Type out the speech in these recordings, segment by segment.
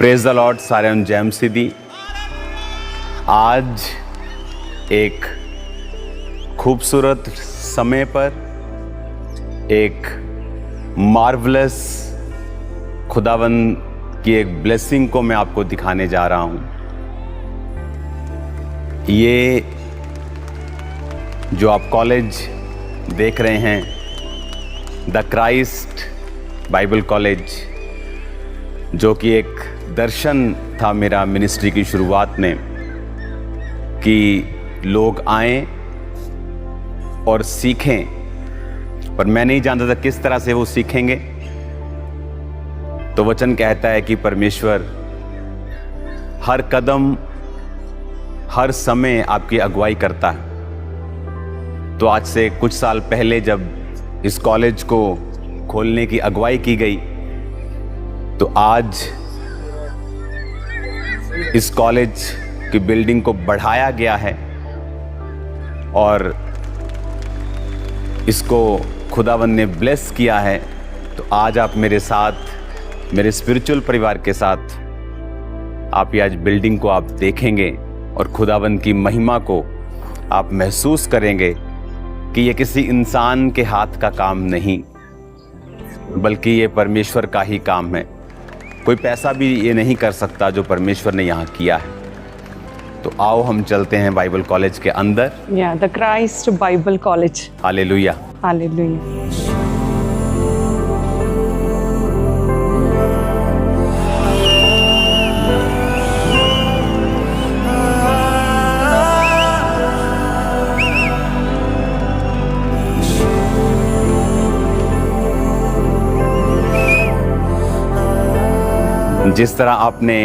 Praise the Lord सारे jam सिद्धि। आज एक खूबसूरत समय पर एक मार्वलस खुदावन की एक ब्लेसिंग को मैं आपको दिखाने जा रहा हूं। ये जो आप कॉलेज देख रहे हैं, द क्राइस्ट बाइबल कॉलेज, जो कि एक दर्शन था मेरा मिनिस्ट्री की शुरुआत में कि लोग आएं और सीखें, पर मैं नहीं जानता था किस तरह से वो सीखेंगे। तो वचन कहता है कि परमेश्वर हर कदम हर समय आपकी अगुवाई करता है। तो आज से कुछ साल पहले जब इस कॉलेज को खोलने की अगुवाई की गई, तो आज इस कॉलेज की बिल्डिंग को बढ़ाया गया है और इसको खुदावन ने ब्लेस किया है। तो आज आप मेरे साथ, मेरे स्पिरिचुअल परिवार के साथ, आप ये आज बिल्डिंग को आप देखेंगे और खुदावन की महिमा को आप महसूस करेंगे कि ये किसी इंसान के हाथ का काम नहीं, बल्कि ये परमेश्वर का ही काम है। कोई पैसा भी ये नहीं कर सकता जो परमेश्वर ने यहाँ किया है। तो आओ हम चलते हैं बाइबल कॉलेज के अंदर। The Christ Bible college. Hallelujah, hallelujah. जिस तरह आपने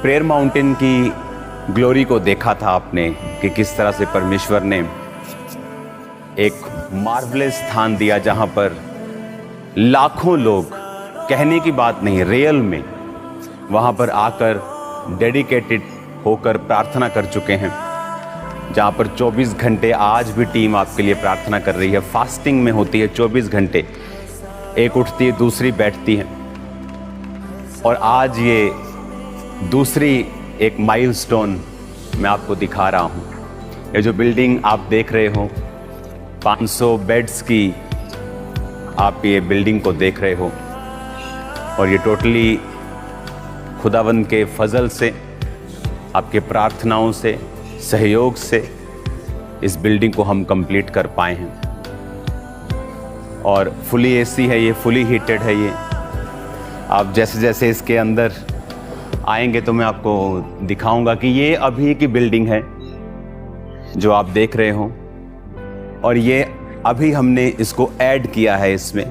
प्रेयर माउंटेन की ग्लोरी को देखा था आपने कि किस तरह से परमेश्वर ने एक मार्वलेस स्थान दिया जहां पर लाखों लोग, कहने की बात नहीं, रियल में वहां पर आकर डेडिकेटेड होकर प्रार्थना कर चुके हैं, जहां पर 24 घंटे आज भी टीम आपके लिए प्रार्थना कर रही है। फास्टिंग में होती है 24 घंटे, एक उठती है दूसरी बैठती है। और आज ये दूसरी एक माइलस्टोन मैं आपको दिखा रहा हूँ। ये जो बिल्डिंग आप देख रहे हो, 500 बेड्स की आप ये बिल्डिंग को देख रहे हो, और ये टोटली खुदावन के फजल से, आपके प्रार्थनाओं से, सहयोग से इस बिल्डिंग को हम कंप्लीट कर पाए हैं। और फुली एसी है ये, फुली हीटेड है ये। आप जैसे जैसे इसके अंदर आएंगे तो मैं आपको दिखाऊंगा कि ये अभी की बिल्डिंग है जो आप देख रहे हो, और ये अभी हमने इसको ऐड किया है। इसमें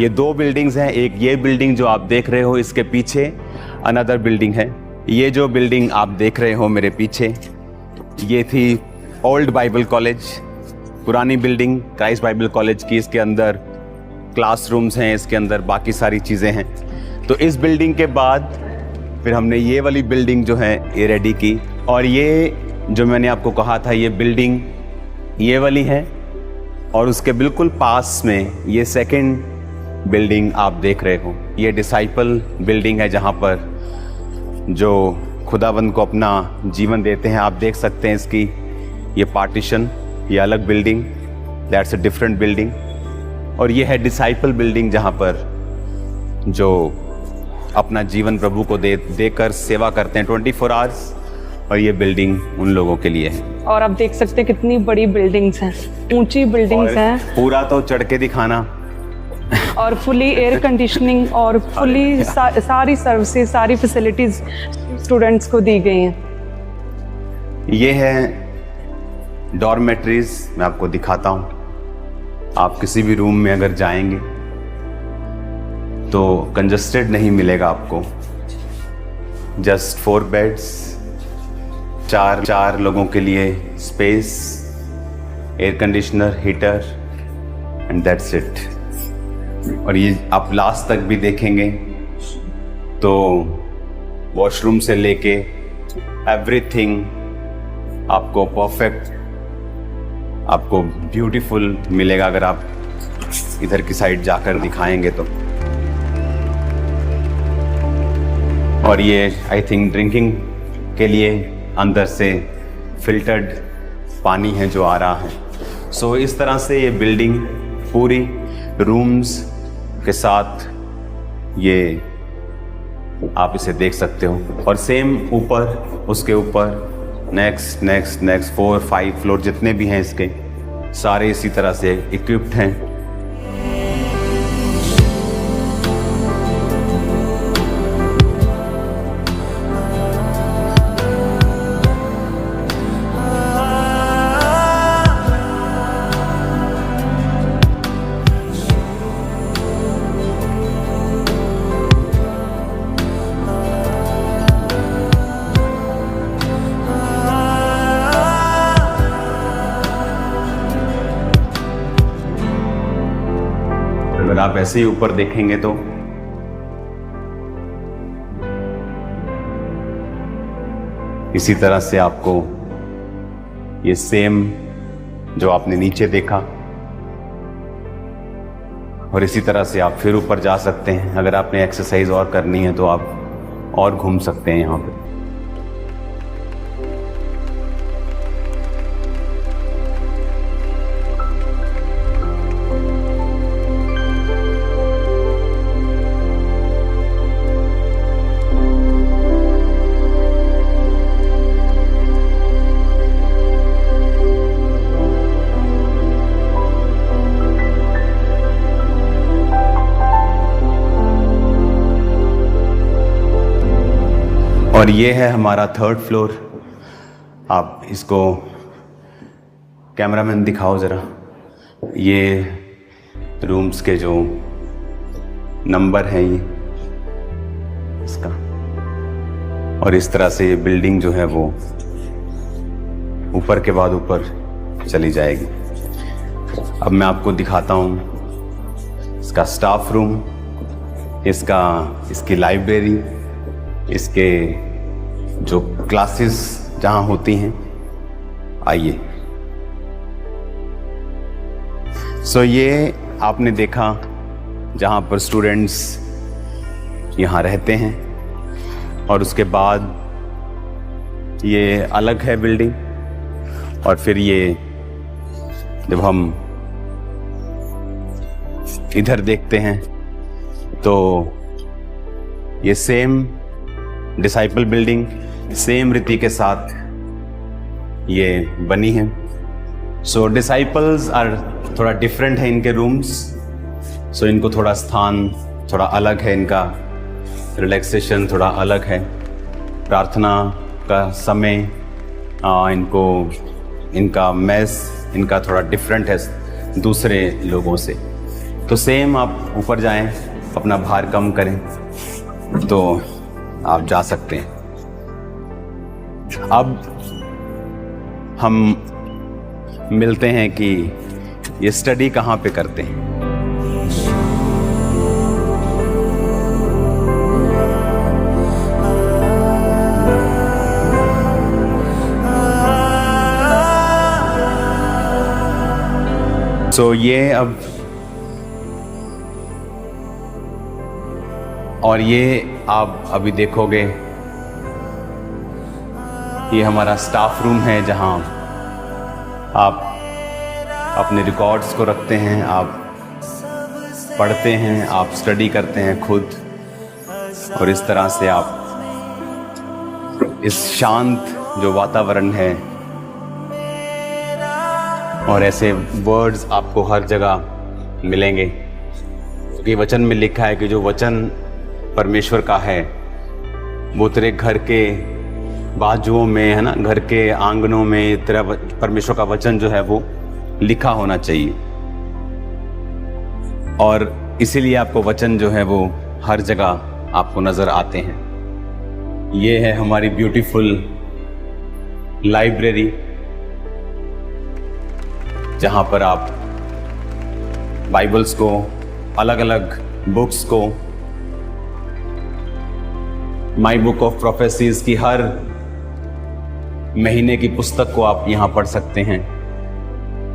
ये 2 बिल्डिंग्स हैं। एक ये बिल्डिंग जो आप देख रहे हो, इसके पीछे अनदर बिल्डिंग है। ये जो बिल्डिंग आप देख रहे हो मेरे पीछे, ये थी ओल्ड बाइबल कॉलेज, पुरानी बिल्डिंग क्राइस्ट बाइबल कॉलेज की। इसके अंदर क्लासरूम्स हैं, इसके अंदर बाकी सारी चीज़ें हैं। तो इस बिल्डिंग के बाद फिर हमने ये वाली बिल्डिंग जो है ये रेडी की, और ये जो मैंने आपको कहा था ये बिल्डिंग ये वाली है, और उसके बिल्कुल पास में ये सेकंड बिल्डिंग आप देख रहे हो। ये डिसाइपल बिल्डिंग है जहाँ पर जो खुदावंद को अपना जीवन देते हैं। आप देख सकते हैं इसकी ये पार्टीशन, ये अलग building, that's a different building. और ये है डिसाइपल बिल्डिंग जहाँ पर जो अपना जीवन प्रभु को देकर सेवा करते हैं 24 आवर्स, और ये बिल्डिंग उन लोगों के लिए है। और आप देख सकते हैं कितनी बड़ी बिल्डिंग्स हैं, ऊंची बिल्डिंग्स हैं। पूरा तो चढ़ के दिखाना। और फुली एयर कंडीशनिंग और फुली सारी सर्विसेज, सारी फैसिलिटीज स्टूडेंट्स को दी गई हैं। ये है डॉर्मेट्रीज, मैं आपको दिखाता हूँ। आप किसी भी रूम में अगर जाएंगे तो कंजस्टेड नहीं मिलेगा आपको। जस्ट 4 बेड्स, 4 लोगों के लिए space, air conditioner, heater, and that's it. और ये आप लास्ट तक भी देखेंगे तो वॉशरूम से लेके एवरीथिंग आपको परफेक्ट, आपको ब्यूटीफुल मिलेगा अगर आप इधर की साइड जाकर दिखाएंगे तो। और ये आई थिंक ड्रिंकिंग के लिए अंदर से फिल्टर्ड पानी है जो आ रहा है। सो इस तरह से ये बिल्डिंग पूरी रूम्स के साथ ये आप इसे देख सकते हो। और सेम ऊपर, उसके ऊपर नेक्स्ट 4-5 फ्लोर जितने भी हैं इसके, सारे इसी तरह से इक्विप्ड हैं। अगर आप ऐसे ही ऊपर देखेंगे तो इसी तरह से आपको ये सेम जो आपने नीचे देखा, और इसी तरह से आप फिर ऊपर जा सकते हैं। अगर आपने एक्सरसाइज और करनी है तो आप और घूम सकते हैं यहाँ पे। और ये है हमारा 3rd फ्लोर। आप इसको कैमरामैन दिखाओ ज़रा, ये रूम्स के जो नंबर हैं ये इसका, और इस तरह से ये बिल्डिंग जो है वो ऊपर के बाद ऊपर चली जाएगी। अब मैं आपको दिखाता हूँ इसका स्टाफ रूम, इसकी लाइब्रेरी, इसके जो क्लासेस जहाँ होती हैं। आइए। सो ये आपने देखा जहाँ पर स्टूडेंट्स यहाँ रहते हैं, और उसके बाद ये अलग है बिल्डिंग। और फिर ये जब हम इधर देखते हैं तो ये सेम डिसाइपल बिल्डिंग सेम रीति के साथ ये बनी है। सो डिसाइपल्स आर थोड़ा डिफरेंट है इनके रूम्स। सो इनको थोड़ा स्थान थोड़ा अलग है, इनका रिलैक्सेशन थोड़ा अलग है, प्रार्थना का समय इनका मेस इनका थोड़ा डिफरेंट है दूसरे लोगों से। तो सेम आप ऊपर जाएं, अपना भार कम करें तो आप जा सकते हैं। अब हम मिलते हैं कि ये स्टडी कहाँ पे करते हैं। सो ये अब और ये आप अभी देखोगे, ये हमारा स्टाफ रूम है जहाँ आप अपने रिकॉर्ड्स को रखते हैं, आप पढ़ते हैं, आप स्टडी करते हैं खुद, और इस तरह से आप इस शांत जो वातावरण है, और ऐसे वर्ड्स आपको हर जगह मिलेंगे, क्योंकि वचन में लिखा है कि जो वचन परमेश्वर का है वो तेरे घर के बाजुओं में, है ना, घर के आंगनों में तेरा परमेश्वर का वचन जो है वो लिखा होना चाहिए। और इसीलिए आपको वचन जो है वो हर जगह आपको नज़र आते हैं। ये है हमारी ब्यूटीफुल लाइब्रेरी, जहाँ पर आप बाइबल्स को, अलग अलग बुक्स को, माई बुक ऑफ प्रोफेसीज की हर महीने की पुस्तक को आप यहाँ पढ़ सकते हैं।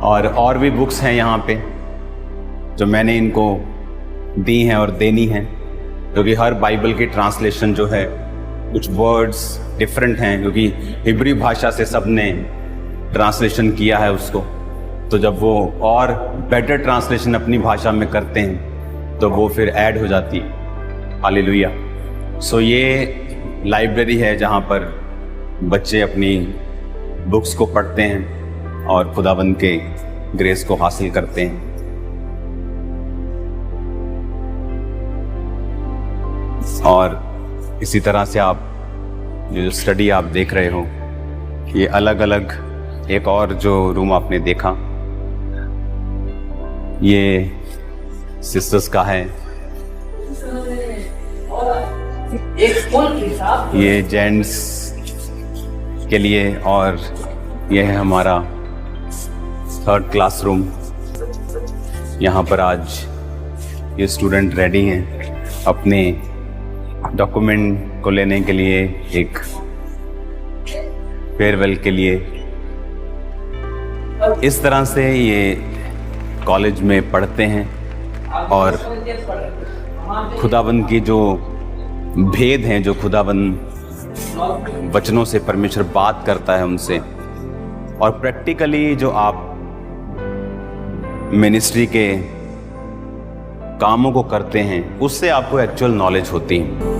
और भी बुक्स हैं यहाँ पे जो मैंने इनको दी हैं और देनी हैं, क्योंकि हर बाइबल की ट्रांसलेशन जो है कुछ वर्ड्स डिफरेंट हैं, क्योंकि हिब्रू भाषा से सब ने ट्रांसलेशन किया है उसको। तो जब वो और बेटर ट्रांसलेशन अपनी भाषा में करते हैं तो वो फिर ऐड हो जाती है। हालेलुया। सो ये लाइब्रेरी है जहाँ पर बच्चे अपनी बुक्स को पढ़ते हैं और खुदाबंद के ग्रेस को हासिल करते हैं। और इसी तरह से आप जो स्टडी आप देख रहे हो, ये अलग अलग एक और जो रूम आपने देखा ये सिस्टर्स का है, ये जेंट्स के लिए, और ये है हमारा 3rd क्लासरूम। यहाँ पर आज ये स्टूडेंट रेडी हैं अपने डॉक्यूमेंट को लेने के लिए, एक फेयरवेल के लिए। इस तरह से ये कॉलेज में पढ़ते हैं और खुदाबंद की जो भेद हैं, जो खुदाबंद वचनों से परमेश्वर बात करता है उनसे, और प्रैक्टिकली जो आप मिनिस्ट्री के कामों को करते हैं उससे आपको एक्चुअल नॉलेज होती है।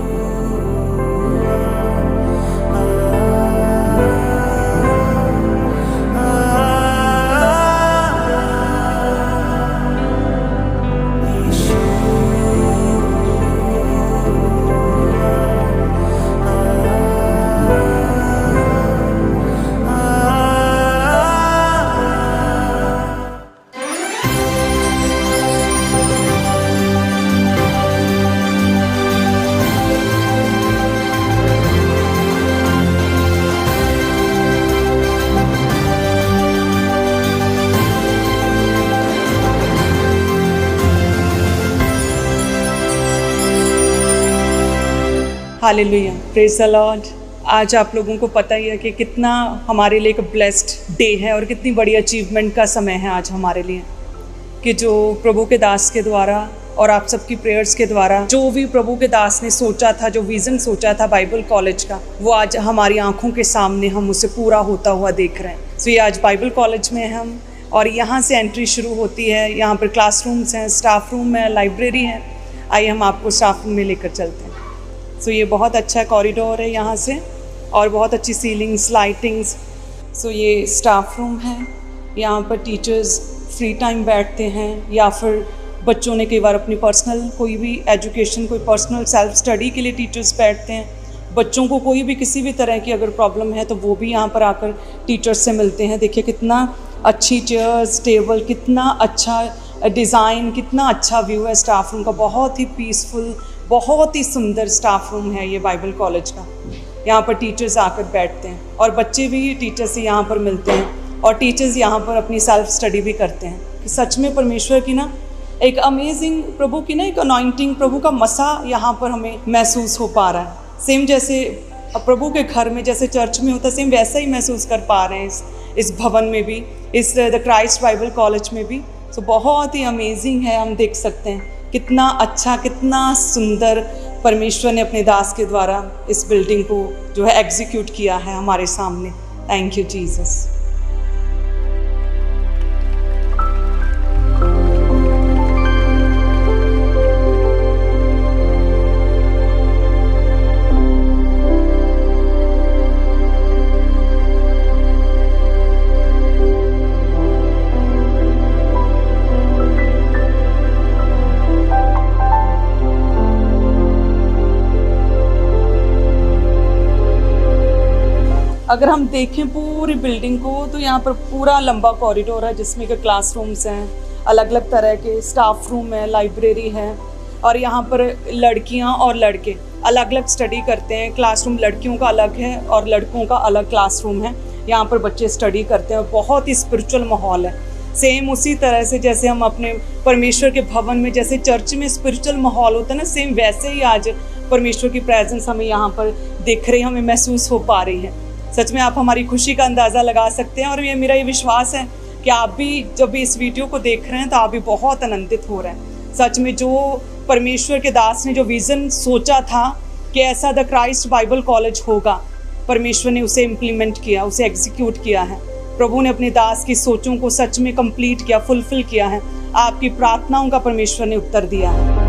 Hallelujah, praise the Lord. आज आप लोगों को पता ही है कि कितना हमारे लिए एक ब्लेस्ड डे है और कितनी बड़ी अचीवमेंट का समय है आज हमारे लिए, कि जो प्रभु के दास के द्वारा और आप सबकी प्रेयर्स के द्वारा जो भी प्रभु के दास ने सोचा था, जो विज़न सोचा था बाइबल कॉलेज का, वो आज हमारी आंखों के सामने हम उसे पूरा होता हुआ देख रहे हैं। तो ये आज बाइबल कॉलेज में हैं हम, और यहाँ से एंट्री शुरू होती है। यहाँ पर क्लासरूम्स हैं, स्टाफ रूम है, लाइब्रेरी है। आइए हम आपको स्टाफ रूम में लेकर चलते हैं। सो ये बहुत अच्छा कॉरिडोर है यहाँ से, और बहुत अच्छी सीलिंग्स, लाइटिंग्स। सो ये स्टाफ रूम है। यहाँ पर टीचर्स फ्री टाइम बैठते हैं, या फिर बच्चों ने कई बार अपनी पर्सनल कोई भी एजुकेशन, कोई पर्सनल सेल्फ स्टडी के लिए टीचर्स बैठते हैं। बच्चों को कोई भी किसी भी तरह की अगर प्रॉब्लम है तो वो भी यहाँ पर आकर टीचर्स से मिलते हैं। देखिए कितना अच्छी चेयर्स, टेबल, कितना अच्छा डिज़ाइन, कितना अच्छा व्यू है स्टाफ रूम का। बहुत ही पीसफुल, बहुत ही सुंदर स्टाफ रूम है ये बाइबल कॉलेज का। यहाँ पर टीचर्स आकर बैठते हैं और बच्चे भी टीचर्स से यहाँ पर मिलते हैं, और टीचर्स यहाँ पर अपनी सेल्फ स्टडी भी करते हैं। कि सच में परमेश्वर की ना एक अमेजिंग, प्रभु की ना एक अनॉइंटिंग, प्रभु का मसा यहाँ पर हमें महसूस हो पा रहा है। सेम जैसे प्रभु के घर में जैसे चर्च में होता है, सेम वैसा ही महसूस कर पा रहे हैं इस भवन में भी, इस द क्राइस्ट बाइबल कॉलेज में भी। तो बहुत ही अमेजिंग है। हम देख सकते हैं कितना अच्छा, कितना सुंदर परमेश्वर ने अपने दास के द्वारा इस बिल्डिंग को जो है एग्जीक्यूट किया है हमारे सामने। Thank you Jesus. अगर हम देखें पूरी बिल्डिंग को तो यहाँ पर पूरा लंबा कॉरिडोर है जिसमें कि क्लासरूम्स हैं, अलग अलग तरह के स्टाफ रूम है, लाइब्रेरी है, और यहाँ पर लड़कियाँ और लड़के अलग अलग स्टडी करते हैं। क्लासरूम लड़कियों का अलग है और लड़कों का अलग क्लासरूम है। यहाँ पर बच्चे स्टडी करते हैं और बहुत ही स्पिरिचुअल माहौल है। सेम उसी तरह से जैसे हम अपने परमेश्वर के भवन में, जैसे चर्च में स्पिरिचुअल माहौल होता है ना, सेम वैसे ही आज परमेश्वर की प्रेजेंस हमें यहाँ पर दिख रही, हमें महसूस हो पा रही है। सच में आप हमारी खुशी का अंदाज़ा लगा सकते हैं, और मेरा ये विश्वास है कि आप भी जब भी इस वीडियो को देख रहे हैं तो आप भी बहुत आनंदित हो रहे हैं। सच में जो परमेश्वर के दास ने जो विज़न सोचा था कि ऐसा द क्राइस्ट बाइबल कॉलेज होगा, परमेश्वर ने उसे इम्प्लीमेंट किया, उसे एग्जीक्यूट किया है। प्रभु ने अपने दास की सोचों को सच में कंप्लीट किया, फुलफिल किया है। आपकी प्रार्थनाओं का परमेश्वर ने उत्तर दिया है।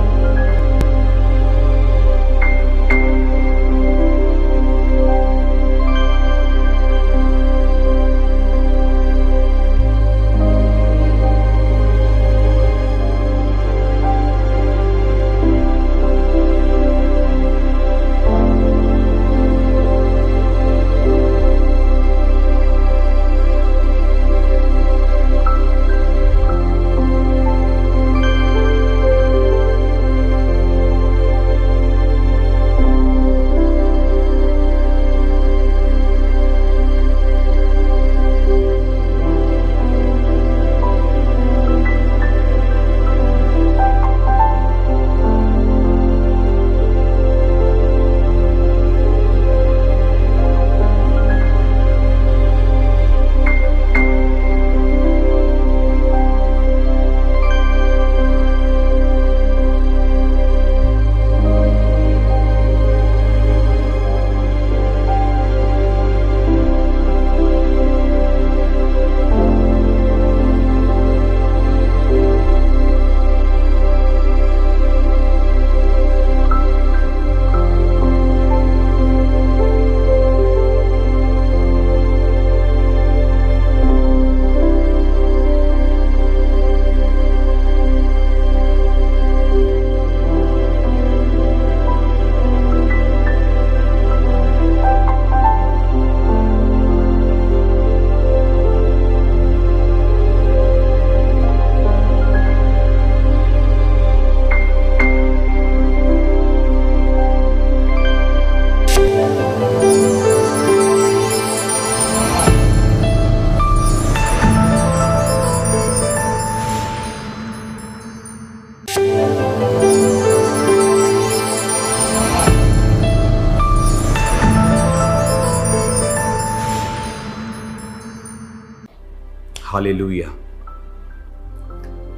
हालेलुया।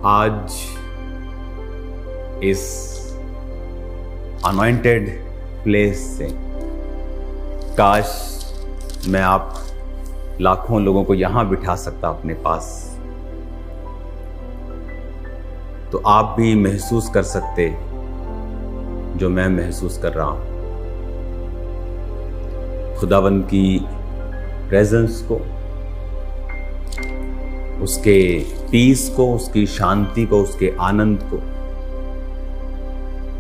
आज इस अनॉइंटेड प्लेस से काश मैं आप लाखों लोगों को यहां बिठा सकता अपने पास, तो आप भी महसूस कर सकते जो मैं महसूस कर रहा हूं। खुदावंद की प्रेजेंस को, उसके पीस को, उसकी शांति को, उसके आनंद को,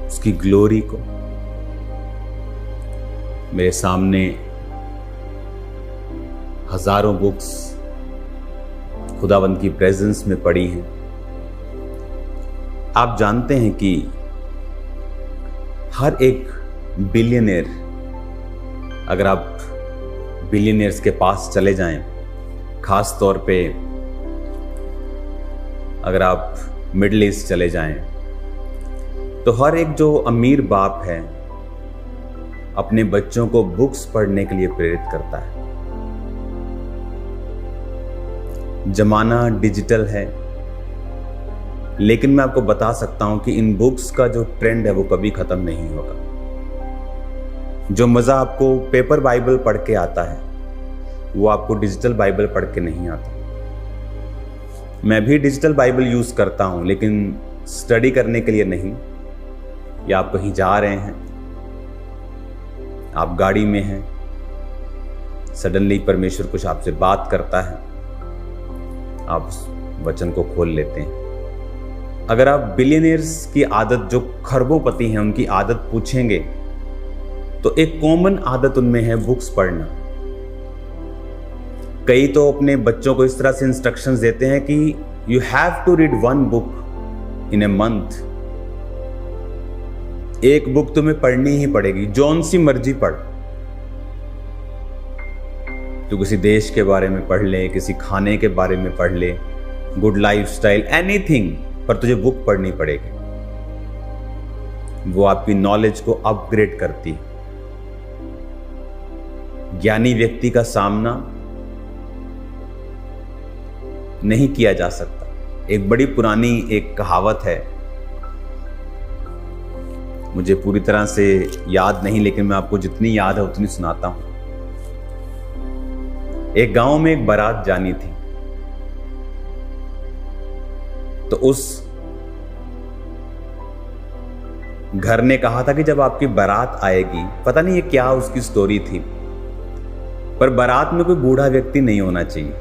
उसकी ग्लोरी को। मेरे सामने हजारों बुक्स खुदावंद की प्रेजेंस में पड़ी हैं। आप जानते हैं कि हर एक बिलियनियर, अगर आप बिलियनियर्स के पास चले जाएं, खास तौर पे अगर आप मिडिल ईस्ट चले जाएं, तो हर एक जो अमीर बाप है अपने बच्चों को बुक्स पढ़ने के लिए प्रेरित करता है। जमाना डिजिटल है, लेकिन मैं आपको बता सकता हूं कि इन बुक्स का जो ट्रेंड है वो कभी खत्म नहीं होगा। जो मजा आपको पेपर बाइबल पढ़ के आता है वो आपको डिजिटल बाइबल पढ़ के नहीं आता। मैं भी डिजिटल बाइबल यूज करता हूं, लेकिन स्टडी करने के लिए नहीं। या आप कहीं जा रहे हैं, आप गाड़ी में हैं, सडनली परमेश्वर कुछ आपसे बात करता है, आप उस वचन को खोल लेते हैं। अगर आप बिलियनियर्स की आदत, जो खरबोपति हैं, उनकी आदत पूछेंगे तो एक कॉमन आदत उनमें है बुक्स पढ़ना। कई तो अपने बच्चों को इस तरह से इंस्ट्रक्शंस देते हैं कि you have to read 1 book in a month. एक बुक तुम्हें पढ़नी ही पड़ेगी, जौन सी मर्जी पढ़। तू किसी देश के बारे में पढ़ ले, किसी खाने के बारे में पढ़ ले, गुड लाइफस्टाइल, एनीथिंग, पर तुझे बुक पढ़नी पड़ेगी। वो आपकी नॉलेज को अपग्रेड करती है। ज्ञानी व्यक्ति का सामना नहीं किया जा सकता। एक बड़ी पुरानी एक कहावत है मुझे पूरी तरह से याद नहीं, लेकिन मैं आपको जितनी याद है उतनी सुनाता हूं। एक गांव में एक बारात जानी थी, तो उस घर ने कहा था कि जब आपकी बारात आएगी, पता नहीं ये क्या उसकी स्टोरी थी, पर बारात में कोई बूढ़ा व्यक्ति नहीं होना चाहिए,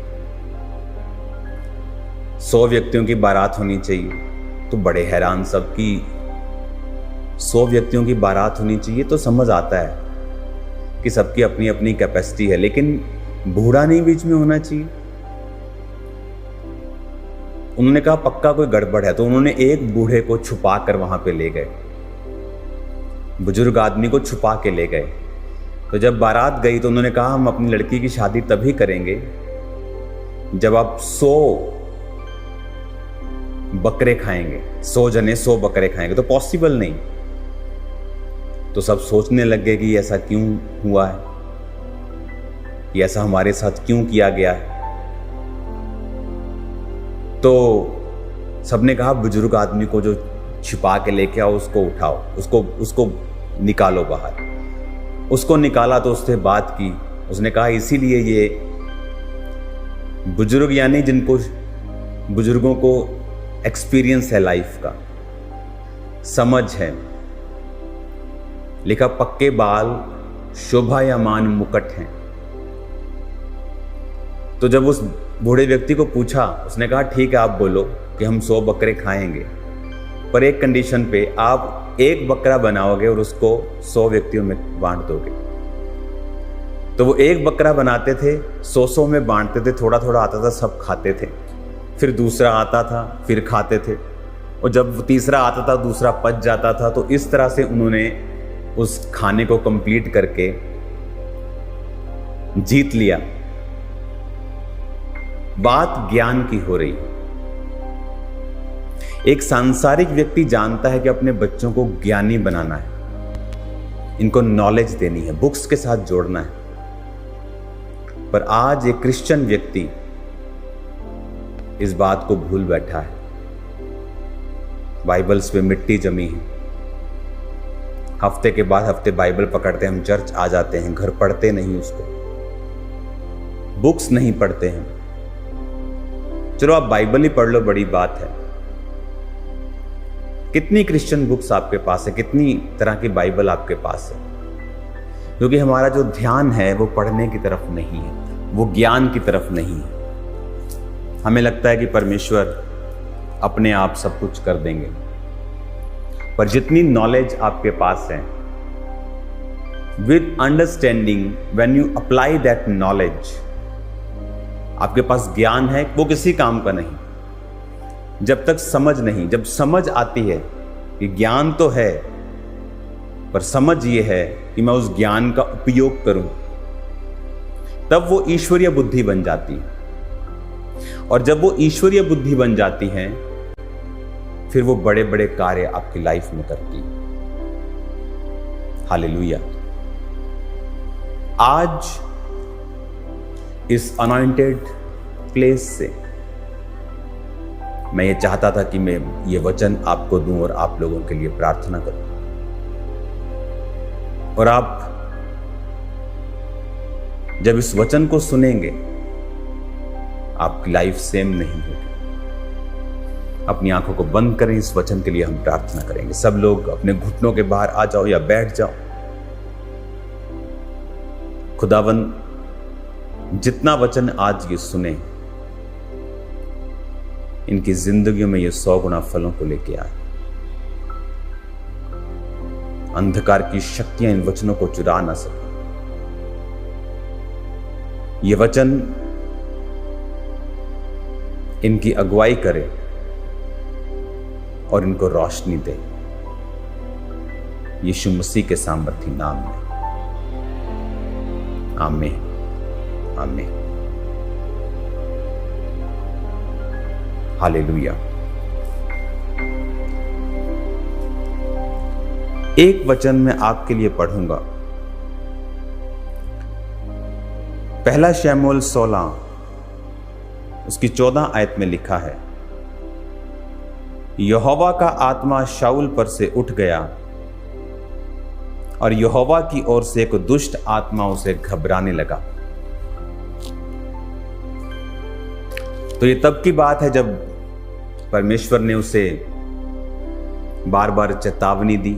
100 व्यक्तियों की बारात होनी चाहिए। तो बड़े हैरान सब कि 100 व्यक्तियों की बारात होनी चाहिए, तो समझ आता है कि सबकी अपनी अपनी कैपेसिटी है, लेकिन बूढ़ा नहीं बीच में होना चाहिए। उन्होंने कहा पक्का कोई गड़बड़ है, तो उन्होंने एक बूढ़े को छुपा कर वहां पे ले गए, बुजुर्ग आदमी को छुपा के ले गए। तो जब बारात गई तो उन्होंने कहा हम अपनी लड़की की शादी तभी करेंगे जब आप 100 बकरे खाएंगे, 100 जने 100 बकरे खाएंगे। तो पॉसिबल नहीं। तो सब सोचने लग गए कि ऐसा क्यों हुआ है, ये ऐसा हमारे साथ क्यों किया गया है। तो सबने कहा बुजुर्ग आदमी को जो छिपा के लेके आओ, उसको उठाओ, उसको निकालो बाहर। उसको निकाला तो उससे बात की। उसने कहा इसीलिए ये बुजुर्ग, यानी जिनको बुजुर्गों को एक्सपीरियंस है लाइफ का, समझ है, लिखा पक्के बाल शोभायमान मुकुट हैं। तो जब उस बूढ़े व्यक्ति को पूछा, उसने कहा ठीक है आप बोलो कि हम 100 बकरे खाएंगे, पर एक कंडीशन पे, आप एक बकरा बनाओगे और उसको 100 व्यक्तियों में बांट दोगे। तो वो एक बकरा बनाते थे, 100 में बांटते थे, थोड़ा थोड़ा आता था, सब खाते थे। फिर दूसरा आता था, फिर खाते थे, और जब तीसरा आता था दूसरा पच जाता था। तो इस तरह से उन्होंने उस खाने को कंप्लीट करके जीत लिया। बात ज्ञान की हो रही। एक सांसारिक व्यक्ति जानता है कि अपने बच्चों को ज्ञानी बनाना है, इनको नॉलेज देनी है, बुक्स के साथ जोड़ना है। पर आज एक क्रिश्चियन व्यक्ति इस बात को भूल बैठा है। बाइबल्स पे मिट्टी जमी है, हफ्ते के बाद हफ्ते बाइबल पकड़ते हैं, हम चर्च आ जाते हैं, घर पढ़ते नहीं, उसको बुक्स नहीं पढ़ते हैं। चलो आप बाइबल ही पढ़ लो, बड़ी बात है। कितनी क्रिश्चियन बुक्स आपके पास है, कितनी तरह की बाइबल आपके पास है, क्योंकि हमारा जो ध्यान है वो पढ़ने की तरफ नहीं है, वो ज्ञान की तरफ नहीं है। हमें लगता है कि परमेश्वर अपने आप सब कुछ कर देंगे, पर जितनी नॉलेज आपके पास है, with understanding, when you apply that knowledge, आपके पास ज्ञान है, वो किसी काम का नहीं जब तक समझ नहीं। जब समझ आती है कि ज्ञान तो है, पर समझ ये है कि मैं उस ज्ञान का उपयोग करूं, तब वो ईश्वरीय बुद्धि बन जाती है। और जब वो ईश्वरीय बुद्धि बन जाती है, फिर वो बड़े बड़े कार्य आपकी लाइफ में करती है। हालेलुया। आज इस अनॉइंटेड प्लेस से मैं ये चाहता था कि मैं ये वचन आपको दूं और आप लोगों के लिए प्रार्थना करूं, और आप जब इस वचन को सुनेंगे, आपकी लाइफ सेम नहीं होगी। अपनी आंखों को बंद करें, इस वचन के लिए हम प्रार्थना करेंगे। सब लोग अपने घुटनों के बाहर आ जाओ या बैठ जाओ। खुदावन, जितना वचन आज ये सुने, इनकी जिंदगियों में ये 100 गुना फलों को लेके आए। अंधकार की शक्तियां इन वचनों को चुरा ना सके। ये वचन इनकी अगुवाई करे और इनको रोशनी दे, यीशु मसीह के सामर्थी नाम में, आमीन, आमीन, हालेलुया। एक वचन मैं आपके लिए पढ़ूंगा। पहला शमूएल 16 उसकी 14 आयत में लिखा है, यहोवा का आत्मा शाऊल पर से उठ गया और यहोवा की ओर से एक दुष्ट आत्मा उसे घबराने लगा। तो ये तब की बात है जब परमेश्वर ने उसे बार बार चेतावनी दी,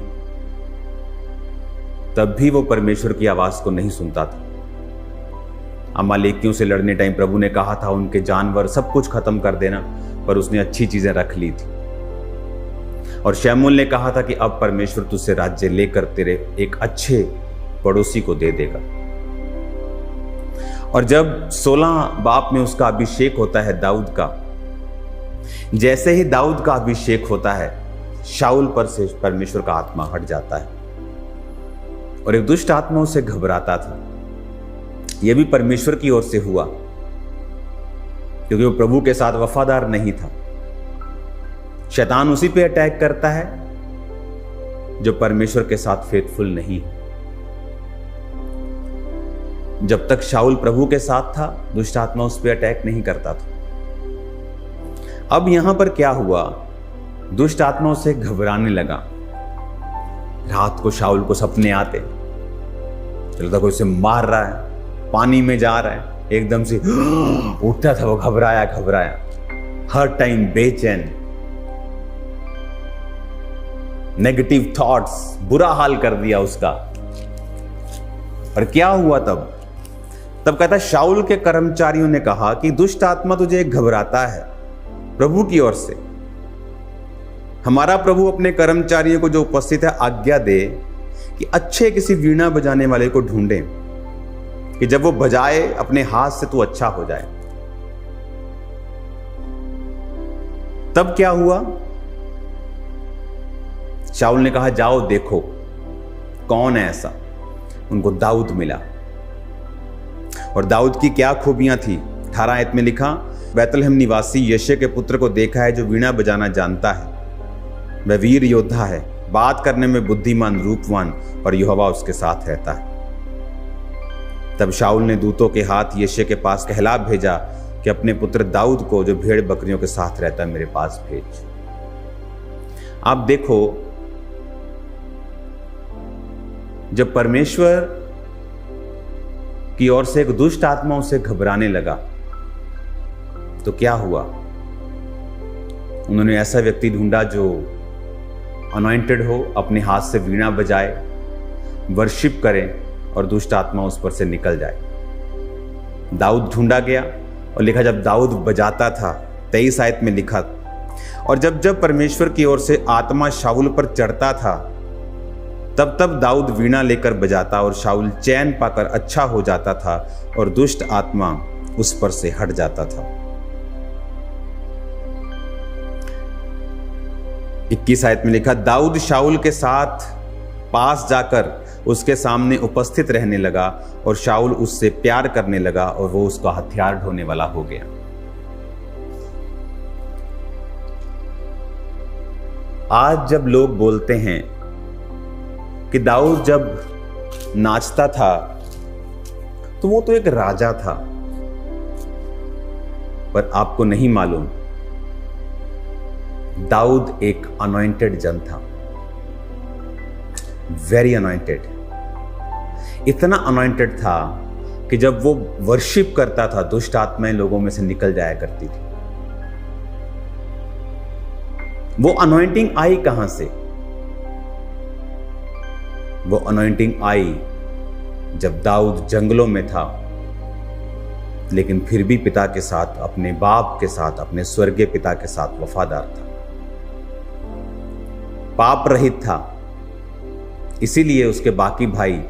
तब भी वो परमेश्वर की आवाज को नहीं सुनता था। अमालेकियों से लड़ने टाइम प्रभु ने कहा था उनके जानवर सब कुछ खत्म कर देना, पर उसने अच्छी चीजें रख ली थी। और शमूएल ने कहा था कि अब परमेश्वर तुझसे राज्य लेकर तेरे एक अच्छे पड़ोसी को दे देगा। और जब 16 बाप में उसका अभिषेक होता है दाऊद का, जैसे ही दाऊद का अभिषेक होता है, शाऊल पर से परमेश्वर का आत्मा हट जाता है और एक दुष्ट आत्मा उसे घबराता था। यह भी परमेश्वर की ओर से हुआ, क्योंकि वो प्रभु के साथ वफादार नहीं था। शैतान उसी पे अटैक करता है जो परमेश्वर के साथ फेथफुल नहीं है। जब तक शाऊल प्रभु के साथ था, दुष्ट आत्मा उस पे अटैक नहीं करता था। अब यहां पर क्या हुआ, दुष्ट आत्मा उसे घबराने लगा। रात को शाऊल को सपने आते, चलता कोई उसे मार रहा है, पानी में जा रहा है, एकदम से उठता था वो घबराया घबराया, हर टाइम बेचैन, नेगेटिव थॉट्स, बुरा हाल कर दिया उसका। और क्या हुआ तब कहता शाऊल के कर्मचारियों ने कहा कि दुष्ट आत्मा तुझे घबराता है प्रभु की ओर से। हमारा प्रभु अपने कर्मचारियों को जो उपस्थित है आज्ञा दे कि अच्छे किसी वीणा बजाने वाले को ढूंढे, कि जब वो बजाए अपने हाथ से तू अच्छा हो जाए। तब क्या हुआ, शाऊल ने कहा जाओ देखो कौन है ऐसा। उनको दाऊद मिला। और दाऊद की क्या खूबियां थी, 18 आयत में लिखा, बैतलहम निवासी यशे के पुत्र को देखा है जो वीणा बजाना जानता है। वह वीर योद्धा है, बात करने में बुद्धिमान, रूपवान, और यहोवा उसके साथ रहता है। तब शाऊल ने दूतों के हाथ यशे के पास कहला भेजा कि अपने पुत्र दाऊद को जो भेड़ बकरियों के साथ रहता है मेरे पास भेज। आप देखो, जब परमेश्वर की ओर से एक दुष्ट आत्मा उसे घबराने लगा तो क्या हुआ, उन्होंने ऐसा व्यक्ति ढूंढा जो अनॉइंटेड हो, अपने हाथ से वीणा बजाए, वर्शिप करे और दुष्ट आत्मा उस पर से निकल जाए। दाऊद ढूंढा गया और लिखा जब दाऊद बजाता था, 23 आयत में लिखा, और जब परमेश्वर की ओर से आत्मा शाऊल पर चढ़ता था तब दाऊद वीणा लेकर बजाता और शाऊल चैन पाकर अच्छा हो जाता था और दुष्ट आत्मा उस पर से हट जाता था। 21 आयत में लिखा, दाऊद शाऊल के साथ पास जाकर उसके सामने उपस्थित रहने लगा और शाऊल उससे प्यार करने लगा और वो उसका हथियार ढोने वाला हो गया। आज जब लोग बोलते हैं कि दाऊद जब नाचता था तो वो तो एक राजा था, पर आपको नहीं मालूम दाऊद एक अनॉइंटेड जन था, वेरी अनॉइंटेड। इतना अनॉइंटेड था कि जब वो वर्शिप करता था दुष्ट आत्माएं लोगों में से निकल जाया करती थी। वो अनॉइंटिंग आई कहां से? वो अनॉइंटिंग आई जब दाऊद जंगलों में था, लेकिन फिर भी पिता के साथ, अपने बाप के साथ, अपने स्वर्गीय पिता के साथ वफादार था, पाप रहित था। इसीलिए उसके बाकी भाई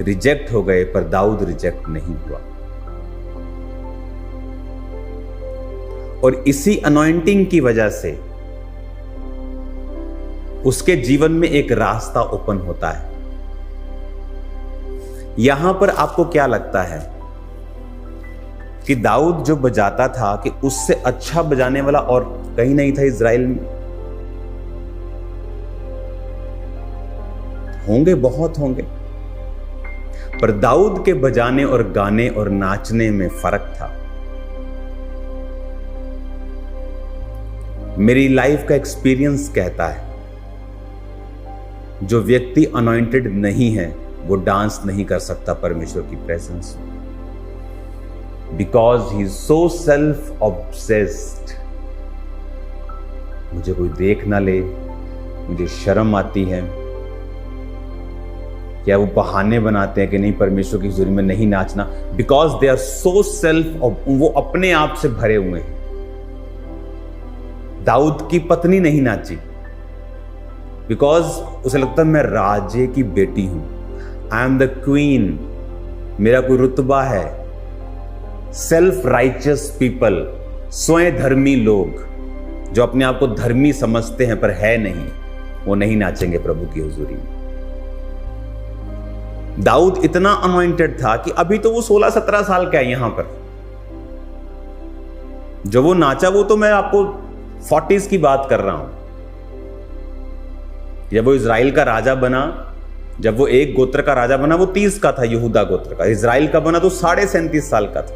रिजेक्ट हो गए, पर दाऊद रिजेक्ट नहीं हुआ। और इसी अनॉइंटिंग की वजह से उसके जीवन में एक रास्ता ओपन होता है। यहां पर आपको क्या लगता है कि दाऊद जो बजाता था कि उससे अच्छा बजाने वाला और कहीं नहीं था इज़राइल में? होंगे, बहुत होंगे, पर दाऊद के बजाने और गाने और नाचने में फर्क था। मेरी लाइफ का एक्सपीरियंस कहता है, जो व्यक्ति अनॉइंटेड नहीं है वो डांस नहीं कर सकता परमेश्वर की प्रेजेंस में, because he is so self obsessed. मुझे कोई देख ना ले, मुझे शर्म आती है। क्या वो बहाने बनाते हैं कि नहीं परमेश्वर की हुजूरी में नहीं नाचना, because they are so self, वो अपने आप से भरे हुए हैं। दाऊद की पत्नी नहीं नाची बिकॉज उसे लगता है मैं राजे की बेटी हूं, आई एम द क्वीन, मेरा कोई रुतबा है। सेल्फ राइचियस पीपल, स्वयं धर्मी लोग जो अपने आप को धर्मी समझते हैं पर है नहीं, वो नहीं नाचेंगे प्रभु की हुजूरी में। दाऊद इतना अनॉइंटेड था कि अभी तो वो 16-17 साल का है यहां पर। जो वो नाचा वो तो मैं आपको 40s की बात कर रहा हूं। जब वो इजराइल का राजा बना, जब वो एक गोत्र का राजा बना, वो 30 का था, यहूदा गोत्र का। इजराइल का बना तो 37.5 साल का था।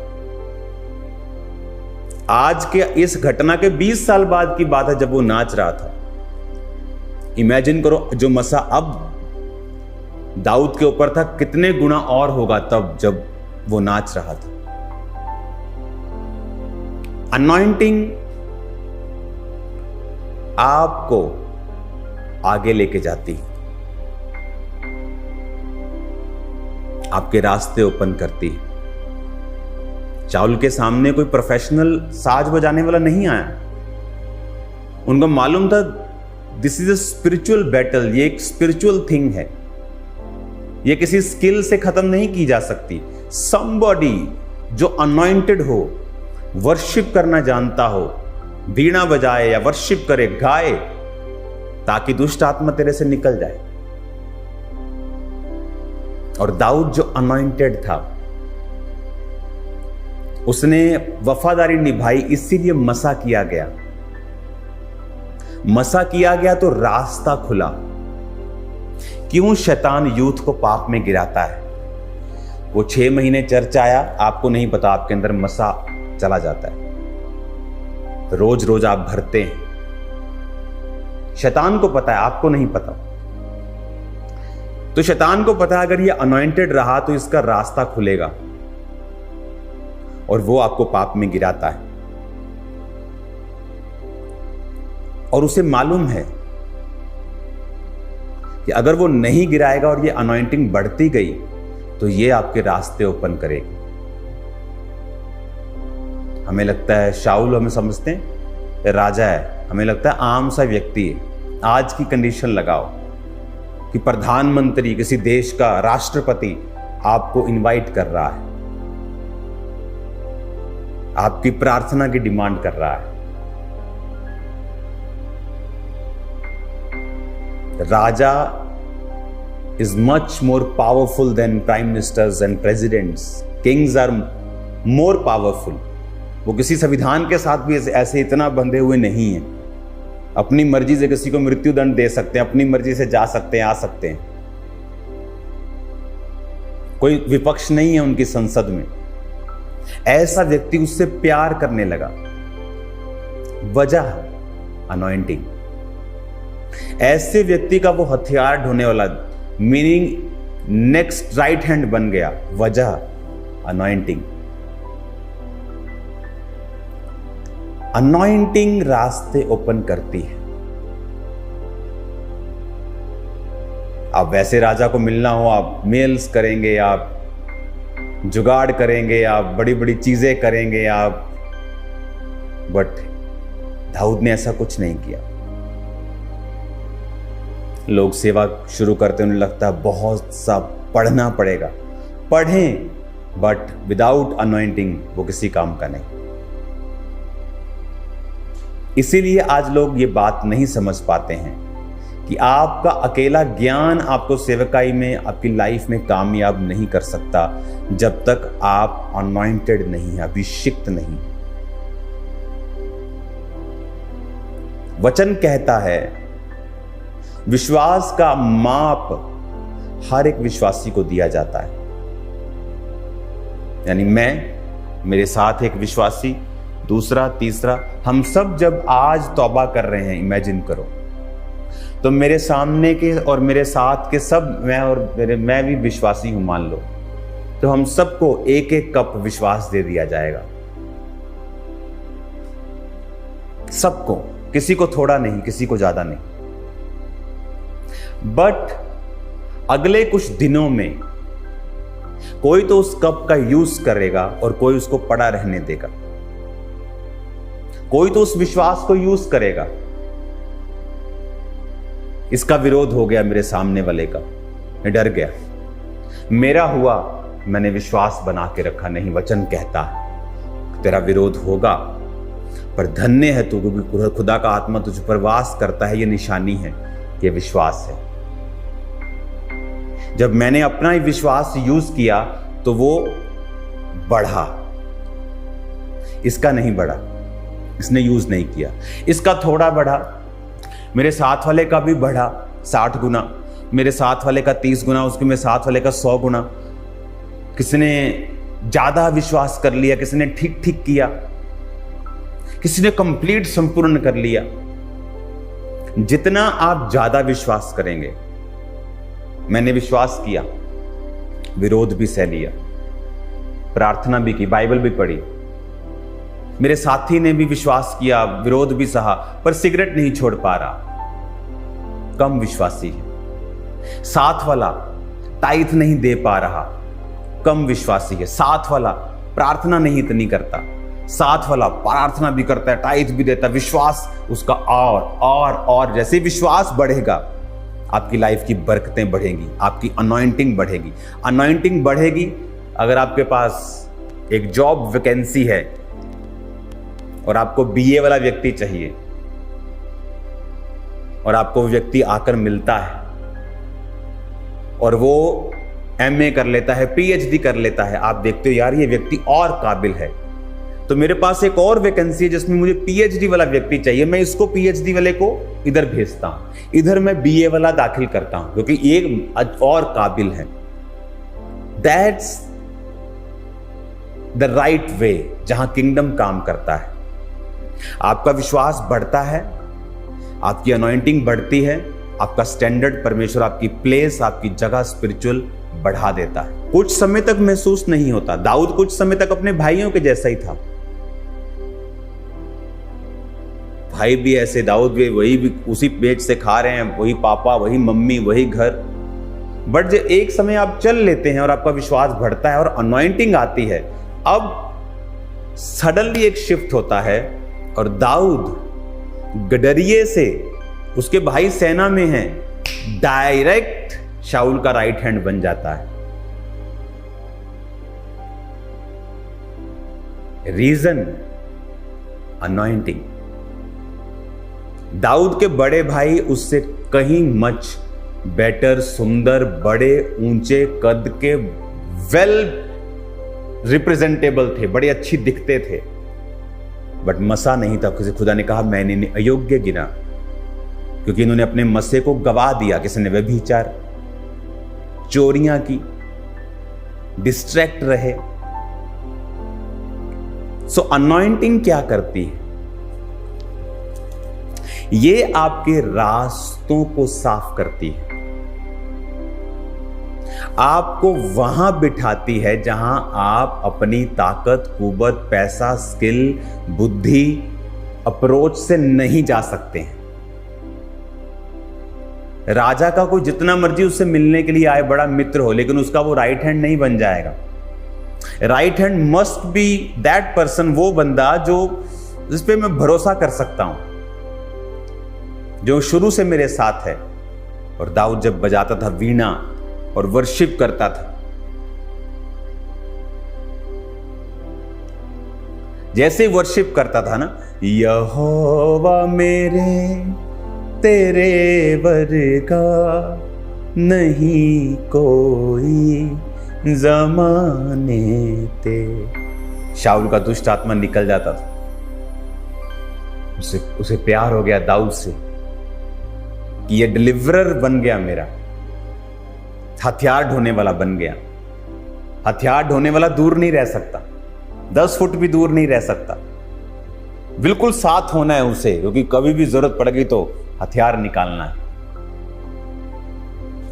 आज के इस घटना के 20 साल बाद की बात है जब वो नाच रहा था। इमेजिन करो जो मसा अब दाऊद के ऊपर था कितने गुना और होगा तब जब वो नाच रहा था। अनॉइंटिंग आपको आगे लेके जाती है, आपके रास्ते ओपन करती है। शाऊल के सामने कोई प्रोफेशनल साज बजाने वाला नहीं आया। उनको मालूम था this is a spiritual battle, ये एक स्पिरिचुअल थिंग है, ये किसी स्किल से खत्म नहीं की जा सकती। समबॉडी जो अनॉइंटेड हो, वर्शिप करना जानता हो, वीणा बजाए या वर्शिप करे, गाए, ताकि दुष्ट आत्मा तेरे से निकल जाए। और दाऊद जो अनॉइंटेड था उसने वफादारी निभाई, इसीलिए मसा किया गया। मसा किया गया तो रास्ता खुला। क्यों शैतान यूथ को पाप में गिराता है? वो 6 महीने चर्च आया, आपको नहीं पता, आपके अंदर मसा चला जाता है, रोज रोज आप भरते हैं। शैतान को पता है, आपको नहीं पता। तो शैतान को पता है अगर ये अनॉइंटेड रहा तो इसका रास्ता खुलेगा और वो आपको पाप में गिराता है। और उसे मालूम है कि अगर वो नहीं गिराएगा और ये अनॉइंटिंग बढ़ती गई तो ये आपके रास्ते ओपन करेगी। हमें लगता है शाऊल, हमें समझते हैं राजा है, हमें लगता है आम सा व्यक्ति है। आज की कंडीशन लगाओ कि प्रधानमंत्री, किसी देश का राष्ट्रपति आपको इनवाइट कर रहा है, आपकी प्रार्थना की डिमांड कर रहा है। राजा is much more powerful than prime ministers and presidents. Kings are more powerful. वो किसी संविधान के साथ भी ऐसे इतना बंधे हुए नहीं हैं। अपनी मर्जी से किसी को मृत्यु दंड दे सकते हैं, अपनी मर्जी से जा सकते हैं, आ सकते हैं। कोई विपक्ष नहीं है उनकी संसद में। ऐसा व्यक्ति उससे प्यार करने लगा। वजह अनॉइंटिंग। ऐसे व्यक्ति का वो हथियार ढोने वाला, मीनिंग नेक्स्ट राइट हैंड बन गया। वजह अनॉइंटिंग। अनॉइंटिंग रास्ते ओपन करती है। आप वैसे राजा को मिलना हो, आप मेल्स करेंगे, आप जुगाड़ करेंगे, आप बड़ी बड़ी चीजें करेंगे आप, बट दाऊद ने ऐसा कुछ नहीं किया। लोग सेवा शुरू करते उन्हें लगता है बहुत सा पढ़ना पड़ेगा। पढ़ें, बट विदाउट अनॉइंटिंग वो किसी काम का नहीं। इसीलिए आज लोग ये बात नहीं समझ पाते हैं कि आपका अकेला ज्ञान आपको सेवकाई में, आपकी लाइफ में कामयाब नहीं कर सकता जब तक आप अनॉइंटेड नहीं, अभिषिक्त नहीं। वचन कहता है विश्वास का माप हर एक विश्वासी को दिया जाता है। यानी मैं, मेरे साथ एक विश्वासी, दूसरा, तीसरा, हम सब जब आज तौबा कर रहे हैं, इमेजिन करो, तो मेरे सामने के और मेरे साथ के सब, मैं भी विश्वासी हूं मान लो, तो हम सबको एक एक कप विश्वास दे दिया जाएगा, सबको, किसी को थोड़ा नहीं, किसी को ज्यादा नहीं। बट अगले कुछ दिनों में कोई तो उस कप का यूज करेगा और कोई उसको पड़ा रहने देगा। कोई तो उस विश्वास को यूज करेगा। इसका विरोध हो गया मेरे सामने वाले का, मैं डर गया। मेरा हुआ, मैंने विश्वास बना के रखा। नहीं, वचन कहता है तेरा विरोध होगा, पर धन्य है तू, क्योंकि खुदा का आत्मा तुझ पर वास करता है। ये निशानी है, ये विश्वास है। जब मैंने अपना ही विश्वास यूज किया तो वो बढ़ा, इसका नहीं बढ़ा, इसने यूज नहीं किया। इसका थोड़ा बढ़ा, मेरे साथ वाले का भी बढ़ा 60 गुना, मेरे साथ वाले का 30 गुना, उसके मेरे साथ वाले का 100 गुना। किसी ने ज्यादा विश्वास कर लिया, किसी ने ठीक ठीक किया, किसी ने कंप्लीट संपूर्ण कर लिया। जितना आप ज्यादा विश्वास करेंगे, मैंने विश्वास किया, विरोध भी सह लिया, प्रार्थना भी की, बाइबल भी पढ़ी। मेरे साथी ने भी विश्वास किया, विरोध भी सहा, पर सिगरेट नहीं छोड़ पा रहा, कम विश्वासी है। साथ वाला टाइथ नहीं दे पा रहा, कम विश्वासी है। साथ वाला प्रार्थना नहीं इतनी करता, साथ वाला प्रार्थना भी करता है, टाइथ भी देता, विश्वास उसका और जैसे विश्वास बढ़ेगा, आपकी लाइफ की बरकतें बढ़ेंगी, आपकी अनॉइंटिंग बढ़ेगी। अनॉइंटिंग बढ़ेगी। अगर आपके पास एक जॉब वैकेंसी है और आपको बीए वाला व्यक्ति चाहिए और आपको वो व्यक्ति आकर मिलता है और वो एमए कर लेता है, पीएचडी कर लेता है, आप देखते हो यार ये व्यक्ति और काबिल है, तो मेरे पास एक और वैकेंसी है जिसमें मुझे पीएचडी वाला व्यक्ति चाहिए, मैं इसको पीएचडी वाले को इधर भेजता हूं, इधर मैं बीए वाला दाखिल करता हूं क्योंकि एक और काबिल है। दैट्स द राइट वे जहां किंगडम काम करता है। आपका विश्वास बढ़ता है, आपकी अनॉइंटिंग बढ़ती है, आपका स्टैंडर्ड, परमेश्वर आपकी प्लेस, आपकी जगह स्पिरिचुअल बढ़ा देता है। कुछ समय तक महसूस नहीं होता। दाऊद कुछ समय तक अपने भाइयों के जैसा ही था, भाई भी ऐसे, दाऊद भी वही, भी उसी पेट से खा रहे हैं, वही पापा, वही मम्मी, वही घर। बट जब एक समय आप चल लेते हैं और आपका विश्वास बढ़ता है और अनॉइंटिंग आती है, अब सडनली एक शिफ्ट होता है और दाऊद गडरिये से, उसके भाई सेना में हैं, डायरेक्ट शाऊल का राइट हैंड बन जाता है। Reason anointing. दाऊद के बड़े भाई उससे कहीं मच बेटर, सुंदर, बड़े, ऊंचे कद के, वेल रिप्रेजेंटेबल थे, बड़े अच्छी दिखते थे, बट मसा नहीं था। किसी खुदा ने कहा मैंने इन्हें अयोग्य गिना क्योंकि इन्होंने अपने मसे को गवा दिया। किसी ने व्यभिचार, चोरियां की, डिस्ट्रैक्ट रहे। सो अनॉइंटिंग क्या करती है? ये आपके रास्तों को साफ करती है, आपको वहां बिठाती है जहां आप अपनी ताकत, कुवत, पैसा, स्किल, बुद्धि, अप्रोच से नहीं जा सकते हैं। राजा का कोई जितना मर्जी उससे मिलने के लिए आए, बड़ा मित्र हो, लेकिन उसका वो राइट हैंड नहीं बन जाएगा। Right hand must be that person, वो बंदा जो जिस पे मैं भरोसा कर सकता हूं, जो शुरू से मेरे साथ है। और दाऊद जब बजाता था वीणा और वर्शिप करता था, जैसे वर्शिप करता था ना, यहोवा मेरे तेरे वर्गा नहीं कोई ज़माने ते, शाऊल का दुष्ट आत्मा निकल जाता था। उसे प्यार हो गया दाऊद से कि ये डिलीवरर बन गया, मेरा हथियार ढोने वाला बन गया। हथियार ढोने वाला दूर नहीं रह सकता, 10 फुट भी दूर नहीं रह सकता, बिल्कुल साथ होना है उसे, क्योंकि कभी भी जरूरत पड़ेगी तो हथियार निकालना है।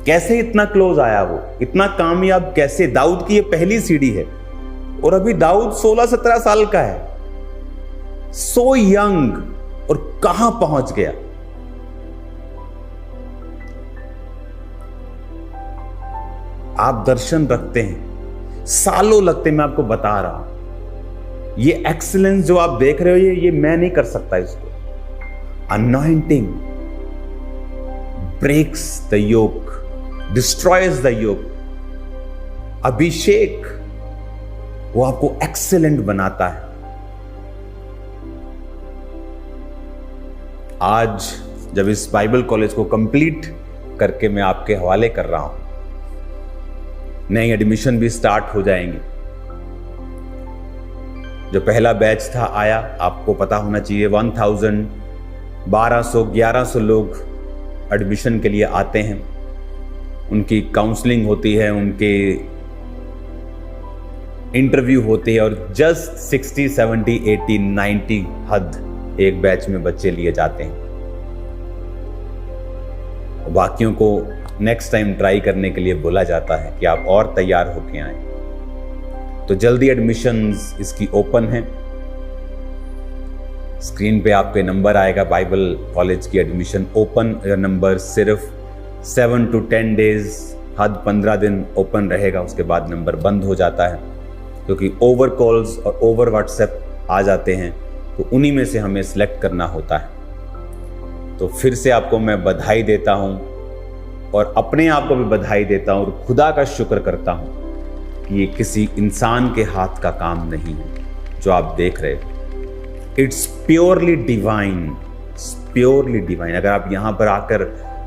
कैसे इतना क्लोज आया वो, इतना कामयाब कैसे? दाऊद की ये पहली सीढ़ी है और अभी दाऊद 16-17 साल का है, सो यंग, और कहां पहुंच गया। आप दर्शन रखते हैं, सालों लगते, मैं आपको बता रहा हूं। ये एक्सीलेंस जो आप देख रहे हो, ये मैं नहीं कर सकता इसको। Anointing breaks the yoke, destroys the yoke. अभिषेक वो आपको एक्सीलेंट बनाता है। आज जब इस बाइबल कॉलेज को कंप्लीट करके मैं आपके हवाले कर रहा हूं, नई एडमिशन भी स्टार्ट हो जाएंगे। जो पहला बैच था आया, आपको पता होना चाहिए 1100 लोग एडमिशन के लिए आते हैं। उनकी काउंसलिंग होती है, उनके इंटरव्यू होती है, और जस्ट 60, 70, 80, 90 हद एक बैच में बच्चे लिए जाते हैं। बाकियों को नेक्स्ट टाइम ट्राई करने के लिए बोला जाता है कि आप और तैयार होके आए। तो जल्दी एडमिशंस इसकी ओपन है। स्क्रीन पे आपके नंबर आएगा। बाइबल कॉलेज की एडमिशन ओपन नंबर सिर्फ 7 to 10 डेज, हद 15 दिन ओपन रहेगा। उसके बाद नंबर बंद हो जाता है, क्योंकि ओवर कॉल्स और ओवर व्हाट्सएप आ जाते हैं, तो उन्हीं में से हमें सिलेक्ट करना होता है। तो फिर से आपको मैं बधाई देता हूं और अपने आप को भी बधाई देता हूं और खुदा का शुक्र करता हूं कि ये किसी इंसान के हाथ का काम नहीं है जो आप देख रहे हो। It's purely divine, purely divine. अगर आप यहां पर आकर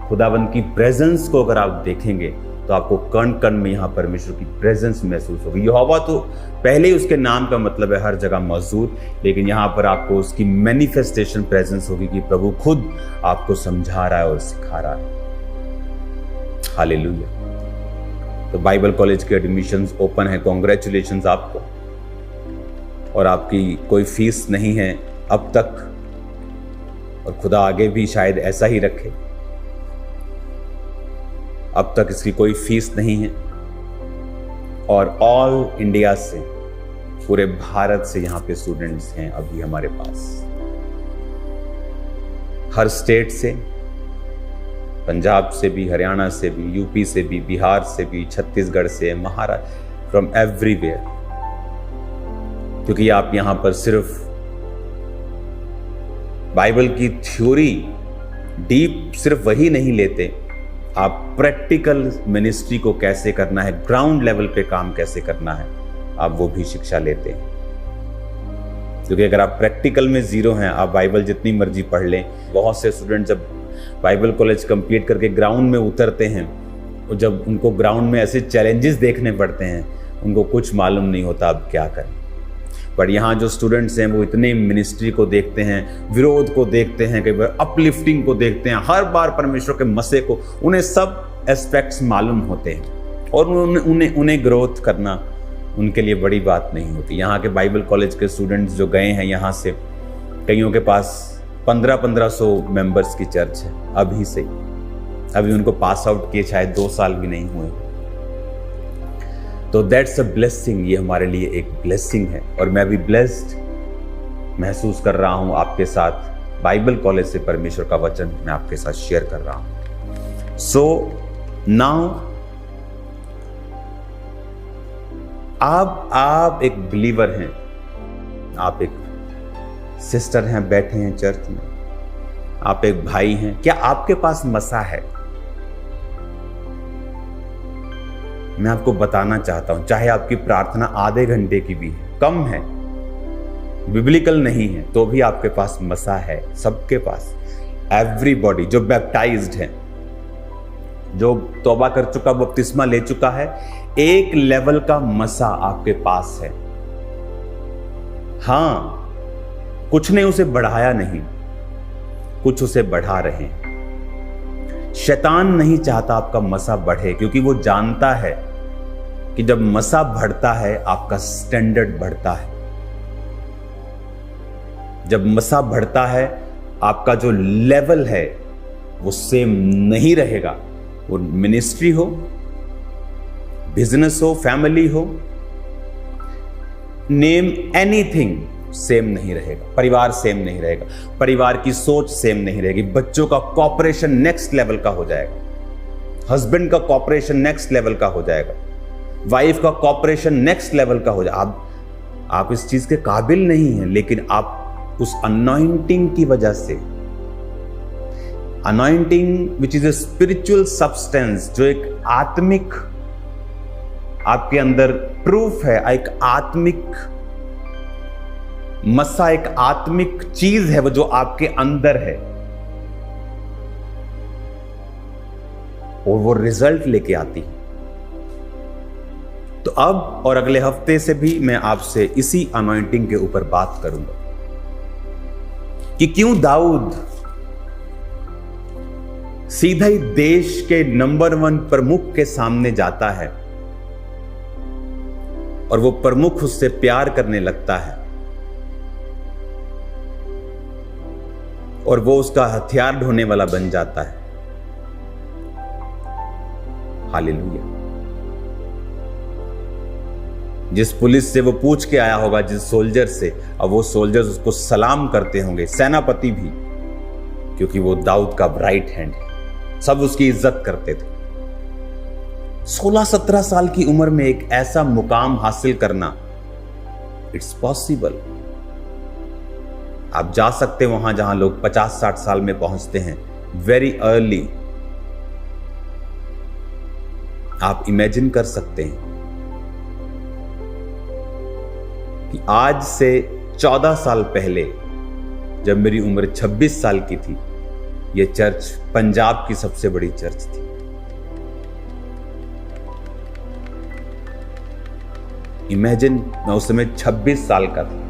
खुदाबंद की प्रेजेंस को अगर आप देखेंगे तो आपको कण कण में यहां परमेश्वर की प्रेजेंस महसूस होगी। यहोवा तो पहले ही उसके नाम का मतलब है हर जगह मौजूद, लेकिन यहां पर आपको उसकी मैनिफेस्टेशन प्रेजेंस होगी कि प्रभु खुद आपको समझा रहा है और सिखा रहा है। हालेलुया। तो बाइबल कॉलेज के एडमिशंस ओपन है। कॉन्ग्रेचुलेशंस आपको। और आपकी कोई फीस नहीं है अब तक, और खुदा आगे भी शायद ऐसा ही रखे। अब तक इसकी कोई फीस नहीं है, और ऑल इंडिया से, पूरे भारत से यहाँ पे स्टूडेंट्स हैं अभी हमारे पास। हर स्टेट से, पंजाब से भी, हरियाणा से भी, यूपी से भी, बिहार से भी, छत्तीसगढ़ से, महाराष्ट्र, फ्रॉम एवरीवेयर। क्योंकि आप यहां पर सिर्फ बाइबल की थ्योरी डीप सिर्फ वही नहीं लेते, आप प्रैक्टिकल मिनिस्ट्री को कैसे करना है, ग्राउंड लेवल पे काम कैसे करना है, आप वो भी शिक्षा लेते हैं। क्योंकि अगर आप प्रैक्टिकल में जीरो हैं, आप बाइबल जितनी मर्जी पढ़ लें। बहुत से स्टूडेंट जब बाइबल कॉलेज कंप्लीट करके ग्राउंड में उतरते हैं, और जब उनको ग्राउंड में ऐसे चैलेंजेस देखने पड़ते हैं, उनको कुछ मालूम नहीं होता अब क्या करें। पर यहाँ जो स्टूडेंट्स हैं वो इतने मिनिस्ट्री को देखते हैं, विरोध को देखते हैं, कई बार अपलिफ्टिंग को देखते हैं, हर बार परमेश्वर के मसे को, उन्हें सब एस्पेक्ट्स मालूम होते हैं, और उन्हें ग्रोथ करना उनके लिए बड़ी बात नहीं होती। यहाँ के बाइबल कॉलेज के स्टूडेंट्स जो गए हैं यहाँ से, कईयों के पास 1500 मेंबर्स की चर्च है अभी से। अभी उनको पास आउट किए शायद 2 साल भी नहीं हुए। तो दैट्स अ ब्लेसिंग। ये हमारे लिए एक ब्लेसिंग है, और मैं भी ब्लेस्ड महसूस कर रहा हूं आपके साथ। बाइबल कॉलेज से परमेश्वर का वचन मैं आपके साथ शेयर कर रहा हूं। सो नाउ आप एक बिलीवर हैं, आप एक सिस्टर हैं, बैठे हैं चर्च में, आप एक भाई हैं। क्या आपके पास मसा है? मैं आपको बताना चाहता हूं, चाहे आपकी प्रार्थना आधे घंटे की भी है, कम है, बिब्लिकल नहीं है, तो भी आपके पास मसा है। सबके पास, एवरीबॉडी जो बैप्टाइज्ड है, जो तौबा कर चुका, बपतिस्मा ले चुका है, एक लेवल का मसा आपके पास है। हां, कुछ ने उसे बढ़ाया नहीं, कुछ उसे बढ़ा रहे हैं। शैतान नहीं चाहता आपका मसा बढ़े, क्योंकि वो जानता है कि जब मसा बढ़ता है आपका स्टैंडर्ड बढ़ता है। जब मसा बढ़ता है आपका जो लेवल है वो सेम नहीं रहेगा, वो मिनिस्ट्री हो, बिजनेस हो, फैमिली हो, नेम एनीथिंग, सेम नहीं रहेगा। परिवार सेम नहीं रहेगा, परिवार की सोच सेम नहीं रहेगी। बच्चों का कॉपरेशन नेक्स्ट लेवल का हो जाएगा, हस्बैंड का कॉपरेशन नेक्स्ट लेवल का हो जाएगा, वाइफ का कॉपरेशन नेक्स्ट लेवल का हो जाएगा। आप इस चीज के काबिल नहीं हैं, लेकिन आप उस अनॉइंटिंग की वजह से, anointing which is a spiritual substance, जो एक आत्मिक आपके अंदर प्रूफ है, एक आत्मिक मस्सा, एक आत्मिक चीज है वो जो आपके अंदर है, और वो रिजल्ट लेके आती है। तो अब और अगले हफ्ते से भी मैं आपसे इसी अनॉइंटिंग के ऊपर बात करूंगा कि क्यों दाऊद सीधा ही देश के नंबर 1 प्रमुख के सामने जाता है और वो प्रमुख उससे प्यार करने लगता है और वो उसका हथियार ढोने वाला बन जाता है। हालेलुया। जिस पुलिस से वो पूछ के आया होगा, जिस सोल्जर से, अब वो सोल्जर्स उसको सलाम करते होंगे, सेनापति भी, क्योंकि वो दाऊद का राइट हैंड है, सब उसकी इज्जत करते थे। 16-17 साल की उम्र में एक ऐसा मुकाम हासिल करना, इट्स पॉसिबल। आप जा सकते हैं वहां जहां लोग 50-60 साल में पहुंचते हैं, वेरी अर्ली। आप इमेजिन कर सकते हैं कि आज से 14 साल पहले, जब मेरी उम्र 26 साल की थी, यह चर्च पंजाब की सबसे बड़ी चर्च थी। इमेजिन, मैं उस समय 26 साल का था,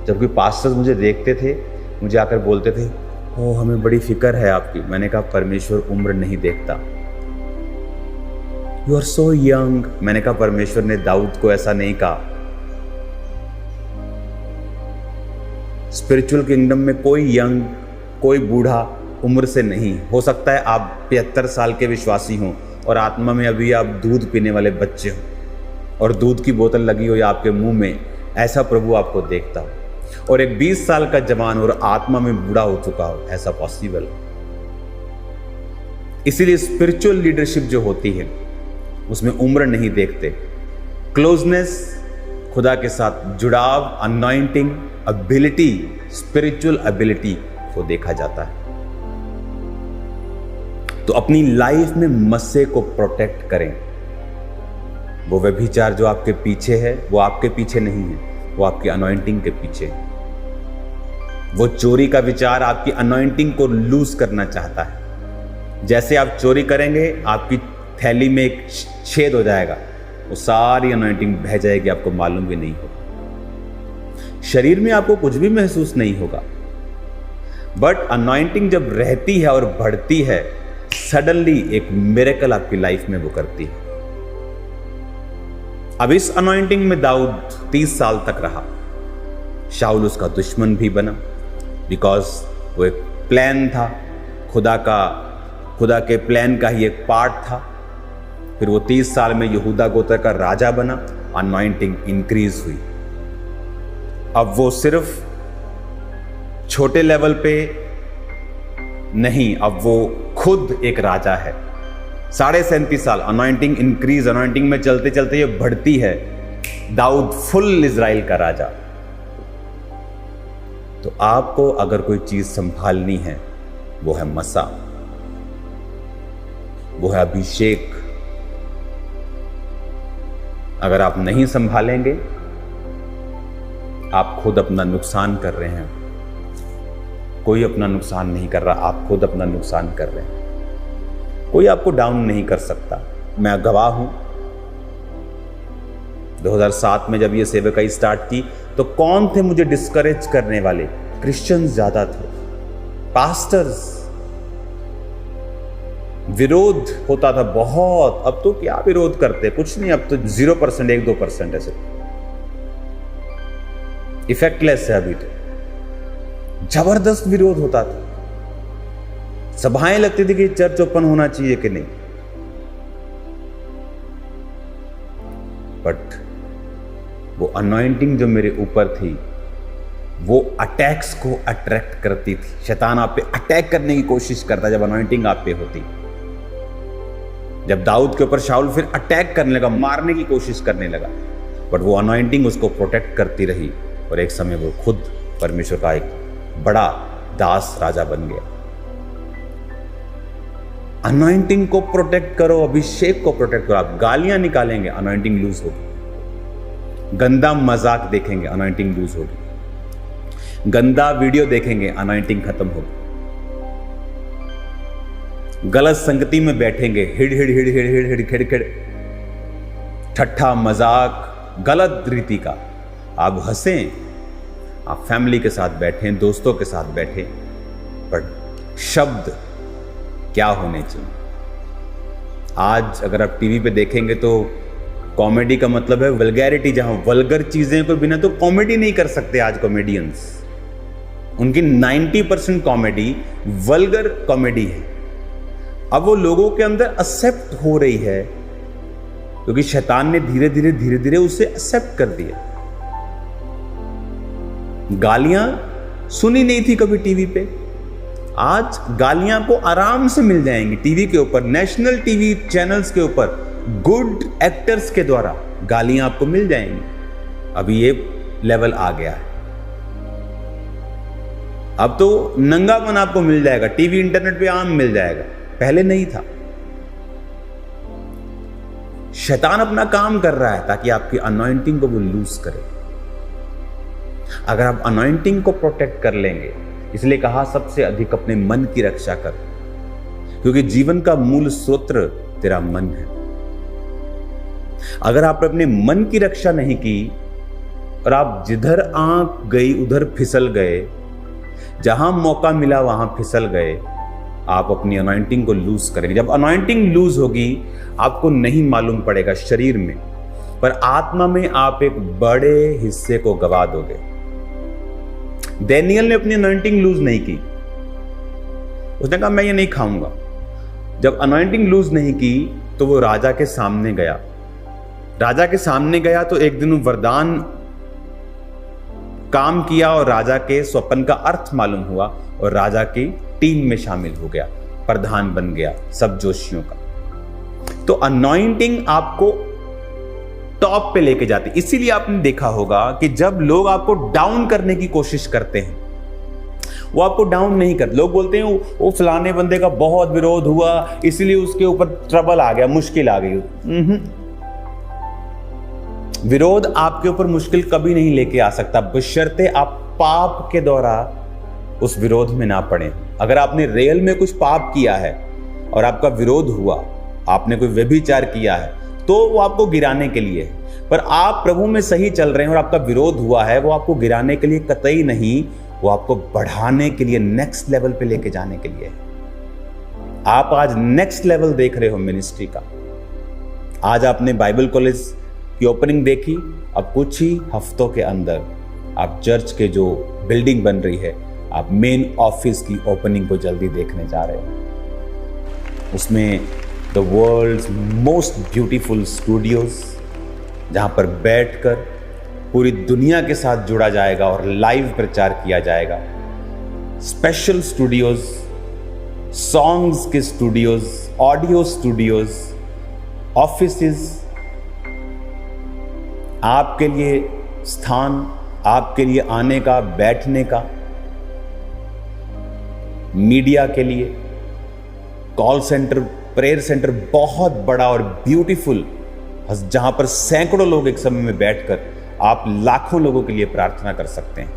जबकि पास्टर्स मुझे देखते थे, मुझे आकर बोलते थे, ओ हमें बड़ी फिक्र है आपकी। मैंने कहा परमेश्वर उम्र नहीं देखता। You are so young. मैंने कहा परमेश्वर ने दाऊद को ऐसा नहीं कहा। स्पिरिचुअल किंगडम में कोई यंग, कोई बूढ़ा उम्र से नहीं हो सकता है। आप 75 साल के विश्वासी हों और आत्मा में अभी आप दूध पीने वाले बच्चे हों और दूध की बोतल लगी हो या आपके मुंह में, ऐसा प्रभु आपको देखता हो। और एक 20 साल का जवान और आत्मा में बूढ़ा हो चुका हो, ऐसा पॉसिबल। इसीलिए स्पिरिचुअल लीडरशिप जो होती है उसमें उम्र नहीं देखते। क्लोजनेस, खुदा के साथ जुड़ाव, अनॉइंटिंग, एबिलिटी, स्पिरिचुअल एबिलिटी को देखा जाता है। तो अपनी लाइफ में मस्से को प्रोटेक्ट करें। वो व्यभिचार जो आपके पीछे है, वो आपके पीछे नहीं है, वो आपकी अनॉइंटिंग के पीछे है। वो चोरी का विचार आपकी अनॉइंटिंग को लूज करना चाहता है। जैसे आप चोरी करेंगे, आपकी थैली में एक छेद हो जाएगा, वो सारी अनॉइंटिंग बह जाएगी, आपको मालूम भी नहीं होगा। शरीर में आपको कुछ भी महसूस नहीं होगा, बट अनॉइंटिंग जब रहती है और बढ़ती है, सडनली एक मिरेकल आपकी लाइफ में वो करती है। अब इस अनॉइंटिंग में दाऊद 30 साल तक रहा। शाऊल उसका दुश्मन भी बना, बिकॉज वो एक प्लान था, खुदा के प्लान का ही एक पार्ट था। फिर वो 30 साल में यहूदा गोत्र का राजा बना, अनॉइंटिंग इंक्रीज हुई। अब वो सिर्फ छोटे लेवल पे नहीं, अब वो खुद एक राजा है। 37.5 साल अनॉइंटिंग इंक्रीज, अनॉइंटिंग में चलते चलते ये बढ़ती है। दाऊद फुल इजराइल का राजा। तो आपको अगर कोई चीज संभालनी है, वो है मसा, वो है अभिषेक। अगर आप नहीं संभालेंगे, आप खुद अपना नुकसान कर रहे हैं। कोई अपना नुकसान नहीं कर रहा, आप खुद अपना नुकसान कर रहे हैं। कोई आपको डाउन नहीं कर सकता। मैं गवाह हूं। 2007 में जब ये सेवकाई स्टार्ट की, तो कौन थे मुझे डिस्करेज करने वाले? क्रिश्चियंस ज्यादा थे, पास्टर्स। विरोध होता था बहुत। अब तो क्या विरोध करते, कुछ नहीं, अब तो 0%, 1-2% ऐसे इफेक्टलेस है। अभी तो जबरदस्त विरोध होता था। सभाएं लगती थी कि चर्च ओपन होना चाहिए कि नहीं, बट वो अनॉइंटिंग जो मेरे ऊपर थी वो अटैक्स को अट्रैक्ट करती थी। शैतान आप पे अटैक करने की कोशिश करता जब अनॉइंटिंग आप पे होती। जब दाऊद के ऊपर शाऊल फिर अटैक करने लगा, मारने की कोशिश करने लगा, बट वो अनॉइंटिंग उसको प्रोटेक्ट करती रही और एक समय वो खुद परमेश्वर का एक बड़ा दास राजा बन गया। अनॉइंटिंग को प्रोटेक्ट करो, अभिषेक को प्रोटेक्ट करो। आप गालियां निकालेंगे, अनॉइंटिंग लूज होगी। गंदा मजाक देखेंगे, अनॉइंटिंग लूज होगी। गंदा वीडियो देखेंगे, अनॉइंटिंग खत्म होगी। गलत संगति में बैठेंगे, हिड़ हिड़ हिड़ हिड़ हिड़ हिड़ खिड़ खिड़, ठट्ठा मजाक गलत रीति का, आप हंसें, आप फैमिली के साथ बैठें, दोस्तों के साथ बैठें, पर शब्द क्या होने चाहिए। आज अगर आप टीवी पे देखेंगे तो कॉमेडी का मतलब है वल्गैरिटी, जहां वल्गर चीजें को बिना तो कॉमेडी नहीं कर सकते आज कॉमेडियंस। उनकी 90% कॉमेडी वल्गर कॉमेडी है। अब वो लोगों के अंदर एक्सेप्ट हो रही है क्योंकि शैतान ने धीरे धीरे उसे एक्सेप्ट कर दिया। गालियां सुनी नहीं थी कभी टीवी पे, आज गालियां को आराम से मिल जाएंगी टीवी के ऊपर, नेशनल टीवी चैनल्स के ऊपर गुड एक्टर्स के द्वारा गालियां आपको मिल जाएंगी। अभी ये लेवल आ गया है। अब तो नंगापन आपको मिल जाएगा, टीवी इंटरनेट पे आम मिल जाएगा, पहले नहीं था। शैतान अपना काम कर रहा है ताकि आपकी अनॉइंटिंग को वो लूज करे। अगर आप अनॉइंटिंग को प्रोटेक्ट कर लेंगे, इसलिए कहा सबसे अधिक अपने मन की रक्षा कर, क्योंकि जीवन का मूल स्रोत तेरा मन है। अगर आपने अपने मन की रक्षा नहीं की और आप जिधर आंख गई उधर फिसल गए, जहां मौका मिला वहां फिसल गए, आप अपनी अनॉइंटिंग को लूज करेंगे। जब अनॉइंटिंग लूज होगी आपको नहीं मालूम पड़ेगा शरीर में, पर आत्मा में आप एक बड़े हिस्से को गवा दोगे। डैनियल ने अपनी अनॉइंटिंग लूज नहीं की, उसने कहा मैं ये नहीं खाऊंगा। जब अनॉइंटिंग लूज नहीं की तो वो राजा के सामने गया। राजा के सामने गया तो एक दिन वरदान काम किया और राजा के स्वप्न का अर्थ मालूम हुआ और राजा की टीम में शामिल हो गया, प्रधान बन गया सब जोशियों का। तो अनॉइंटिंग आपको टॉप पे लेके जाती। इसीलिए आपने देखा होगा कि जब लोग आपको डाउन करने की कोशिश करते हैं, वो आपको डाउन नहीं करते। लोग बोलते हैं वो फलाने बंदे का बहुत विरोध हुआ इसलिए उसके ऊपर ट्रबल आ गया, मुश्किल आ गई। विरोध आपके ऊपर मुश्किल कभी नहीं लेके आ सकता, बशर्ते आप पाप के द्वारा उस विरोध में ना पड़े। अगर आपने रियल में कुछ पाप किया है और आपका विरोध हुआ, आपने कोई व्यभिचार किया है, तो वो आपको गिराने के लिए है। पर आप प्रभु में सही चल रहे हैं और आपका विरोध हुआ है, वो आपको गिराने के लिए कतई नहीं, वो आपको बढ़ाने के लिए, नेक्स्ट लेवल पे लेके जाने के लिए। आप आज नेक्स्ट लेवल देख रहे हो मिनिस्ट्री का। आज आपने बाइबल कॉलेज की ओपनिंग देखी, अब कुछ ही हफ्तों के अंदर आप चर्च के जो बिल्डिंग बन रही है, आप मेन ऑफिस की ओपनिंग को जल्दी देखने जा रहे हैं। उसमें the world's most beautiful studios, जहां पर बैठकर पूरी दुनिया के साथ जुड़ा जाएगा और लाइव प्रचार किया जाएगा। स्पेशल स्टूडियोज, सॉन्ग्स के स्टूडियोज, ऑडियो स्टूडियोज, ऑफिसेज, आपके लिए स्थान, आपके लिए आने का, बैठने का, मीडिया के लिए, कॉल सेंटर, प्रेयर सेंटर, बहुत बड़ा और ब्यूटीफुल, जहां पर सैकड़ों लोग एक समय में बैठकर आप लाखों लोगों के लिए प्रार्थना कर सकते हैं।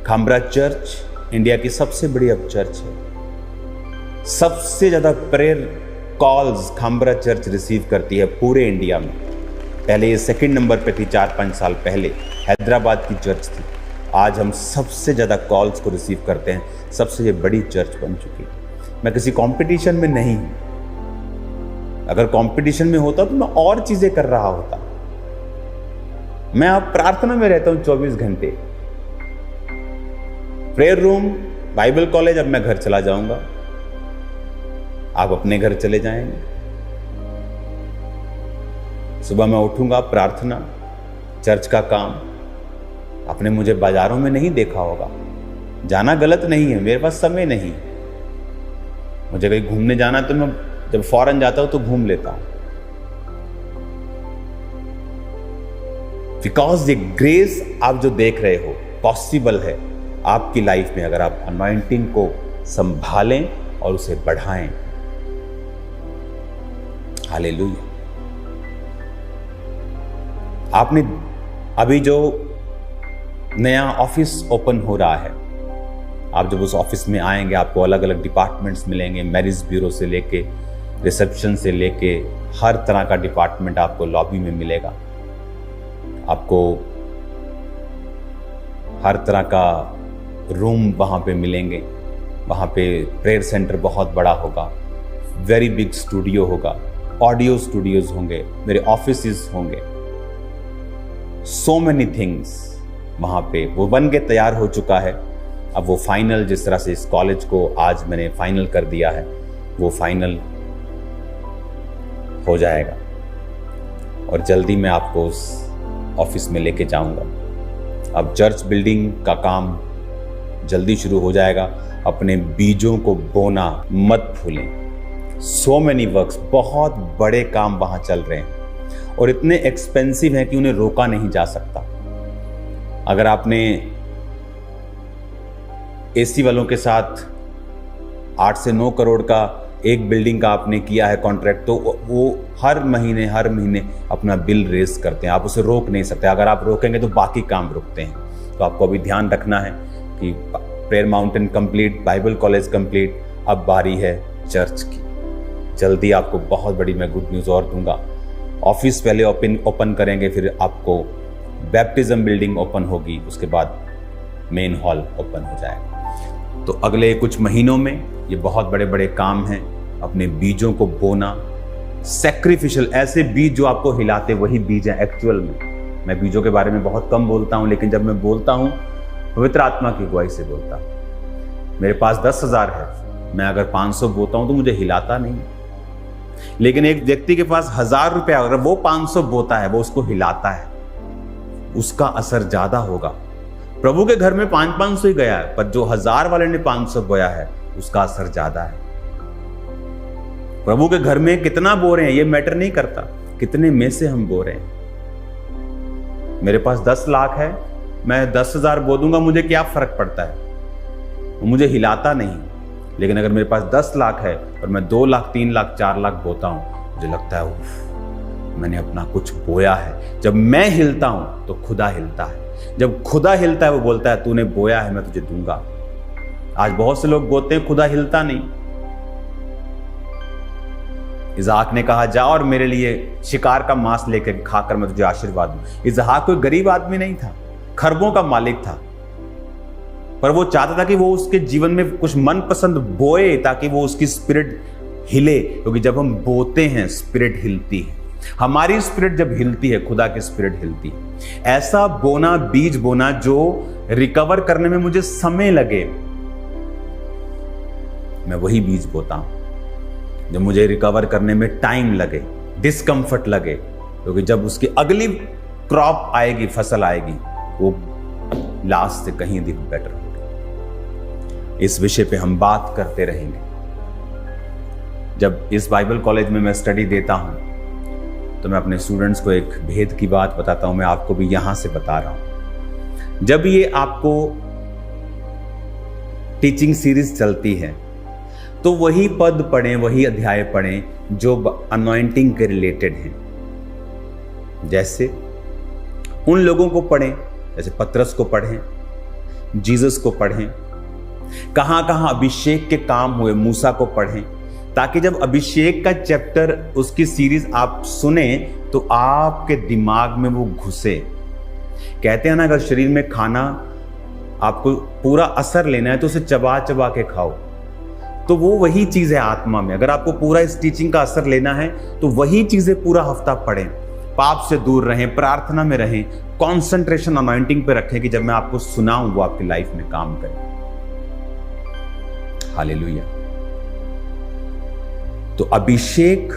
खामरा चर्च इंडिया की सबसे बड़ी अब चर्च है। सबसे ज्यादा prayer calls Khamra church receive करती है पूरे इंडिया में। पहले ये सेकंड नंबर पे थी, 4-5 साल पहले हैदराबाद की चर्च थी। आज हम सबसे ज़्यादा कॉल्स को रिसीव करते हैं, सबसे ये बड़ी चर्च बन चुकी है। मैं किसी कंपटीशन में नहीं हूं। अगर कंपटीशन में होता तो मैं और चीज़ें कर रहा होता। मैं अब प्रार्थना में रहता हूं 24 घंटे। प्रेयर रूम बाइबल कॉलेज, अब मैं घर चला जाऊंगा, आप अपने घर चले जाएंगे। सुबह मैं उठूंगा, प्रार्थना, चर्च का काम। आपने मुझे बाजारों में नहीं देखा होगा, जाना गलत नहीं है, मेरे पास समय नहीं। मुझे कहीं घूमने जाना तो मैं जब फॉरेन जाता हूं तो घूम लेता हूं, बिकॉज ये ग्रेस आप जो देख रहे हो पॉसिबल है आपकी लाइफ में, अगर आप अनॉइंटिंग को संभालें और उसे बढ़ाएं। हालेलुया। आपने अभी जो नया ऑफिस ओपन हो रहा है, आप जब उस ऑफिस में आएंगे आपको अलग अलग डिपार्टमेंट्स मिलेंगे, मैरिज ब्यूरो से लेके रिसेप्शन से लेके हर तरह का डिपार्टमेंट आपको लॉबी में मिलेगा। आपको हर तरह का रूम वहाँ पे मिलेंगे। वहाँ पे प्रेयर सेंटर बहुत बड़ा होगा, वेरी बिग स्टूडियो होगा, ऑडियो स्टूडियोज होंगे, मेरे ऑफिसेस होंगे, सो मेनी थिंग्स वहाँ पे वो बन के तैयार हो चुका है। अब वो फाइनल, जिस तरह से इस कॉलेज को आज मैंने फाइनल कर दिया है, वो फाइनल हो जाएगा और जल्दी मैं आपको उस ऑफिस में लेके जाऊंगा। अब चर्च बिल्डिंग का काम जल्दी शुरू हो जाएगा। अपने बीजों को बोना मत भूलें। सो मेनी वर्क्स, बहुत बड़े काम वहां चल रहे हैं और इतने एक्सपेंसिव हैं कि उन्हें रोका नहीं जा सकता। अगर आपने एसी वालों के साथ 8 से 9 करोड़ का एक बिल्डिंग का आपने किया है कॉन्ट्रैक्ट, तो वो हर महीने अपना बिल रेस करते हैं। आप उसे रोक नहीं सकते। अगर आप रोकेंगे तो बाकी काम रुकते हैं। तो आपको अभी ध्यान रखना है कि prayer mountain complete, Bible college complete, अब बारी है चर्च की। जल्दी आपको बहुत बड़ी मैं गुड न्यूज़ और दूंगा। ऑफिस पहले ओपन करेंगे, फिर आपको बैप्टिज्म बिल्डिंग ओपन होगी, उसके बाद मेन हॉल ओपन हो जाएगा। तो अगले कुछ महीनों में ये बहुत बड़े बड़े काम हैं। अपने बीजों को बोना, सैक्रिफिशियल, ऐसे बीज जो आपको हिलाते वही बीज हैं एक्चुअल में। मैं बीजों के बारे में बहुत कम बोलता हूं, लेकिन जब मैं बोलता हूं पवित्र आत्मा की अगुवाई से बोलता हूं। मेरे पास 10,000 है, मैं अगर 500 बोता हूं तो मुझे हिलाता नहीं। लेकिन एक व्यक्ति के पास 1,000 रुपया, अगर वो 500 बोता है, वो उसको हिलाता है, उसका असर ज्यादा होगा। प्रभु के घर में 500 ही गया है, पर जो 1,000 वाले ने 500 बोया है उसका असर ज्यादा है। प्रभु के घर में कितना बो रहे हैं ये मैटर नहीं करता, कितने में से हम बो रहे हैं। मेरे पास 10 लाख है, मैं 10,000 बो दूंगा, मुझे क्या फर्क पड़ता है, वो मुझे हिलाता नहीं। लेकिन अगर मेरे पास 10 लाख है और मैं 2 लाख, 3 लाख, 4 लाख बोता हूं, मुझे लगता है मैंने अपना कुछ बोया है। जब मैं हिलता हूं तो खुदा हिलता है। जब खुदा हिलता है वो बोलता है तूने बोया है, मैं तुझे दूंगा। आज बहुत से लोग बोलते हैं, खुदा हिलता नहीं। इज़हाक ने कहा जा और मेरे लिए शिकार का मांस लेकर खाकर मैं तुझे आशीर्वाद दूं। इज़हाक कोई गरीब आदमी नहीं था, खरबों का मालिक था, पर वो चाहता था कि वो उसके जीवन में कुछ मनपसंद बोए ताकि वो उसकी स्पिरिट हिले, क्योंकि जब हम बोते हैं स्पिरिट हिलती है। हमारी स्पिरिट जब हिलती है, खुदा की स्पिरिट हिलती है। ऐसा बोना, बीज बोना जो रिकवर करने में मुझे समय लगे, मैं वही बीज बोता हूं। जब मुझे रिकवर करने में टाइम लगे, डिस्कंफर्ट लगे, क्योंकि जब उसकी अगली क्रॉप आएगी, फसल आएगी, वो लास्ट से कहीं अधिक बेटर होगी। इस विषय पे हम बात करते रहेंगे। जब इस बाइबल कॉलेज में मैं स्टडी देता हूं तो मैं अपने स्टूडेंट्स को एक भेद की बात बताता हूं, मैं आपको भी यहां से बता रहा हूं। जब ये आपको टीचिंग सीरीज चलती है तो वही पद पढ़ें, वही अध्याय पढ़ें जो अनॉइंटिंग के रिलेटेड हैं। जैसे उन लोगों को पढ़ें, जैसे पतरस को पढ़ें, जीसस को पढ़ें, कहां कहां अभिषेक के काम हुए, मूसा को पढ़ें, ताकि जब अभिषेक का चैप्टर, उसकी सीरीज आप सुने तो आपके दिमाग में वो घुसे। कहते हैं ना, अगर शरीर में खाना आपको पूरा असर लेना है तो उसे चबा चबा के खाओ। तो वो वही चीज है आत्मा में। अगर आपको पूरा इस टीचिंग का असर लेना है तो वही चीजें पूरा हफ्ता पढ़ें, पाप से दूर रहें, प्रार्थना में रहें, कंसंट्रेशन अनॉइंटिंग पे रखें कि जब मैं आपको सुनाऊं वो आपकी लाइफ में काम करे। हालेलुया। तो अभिषेक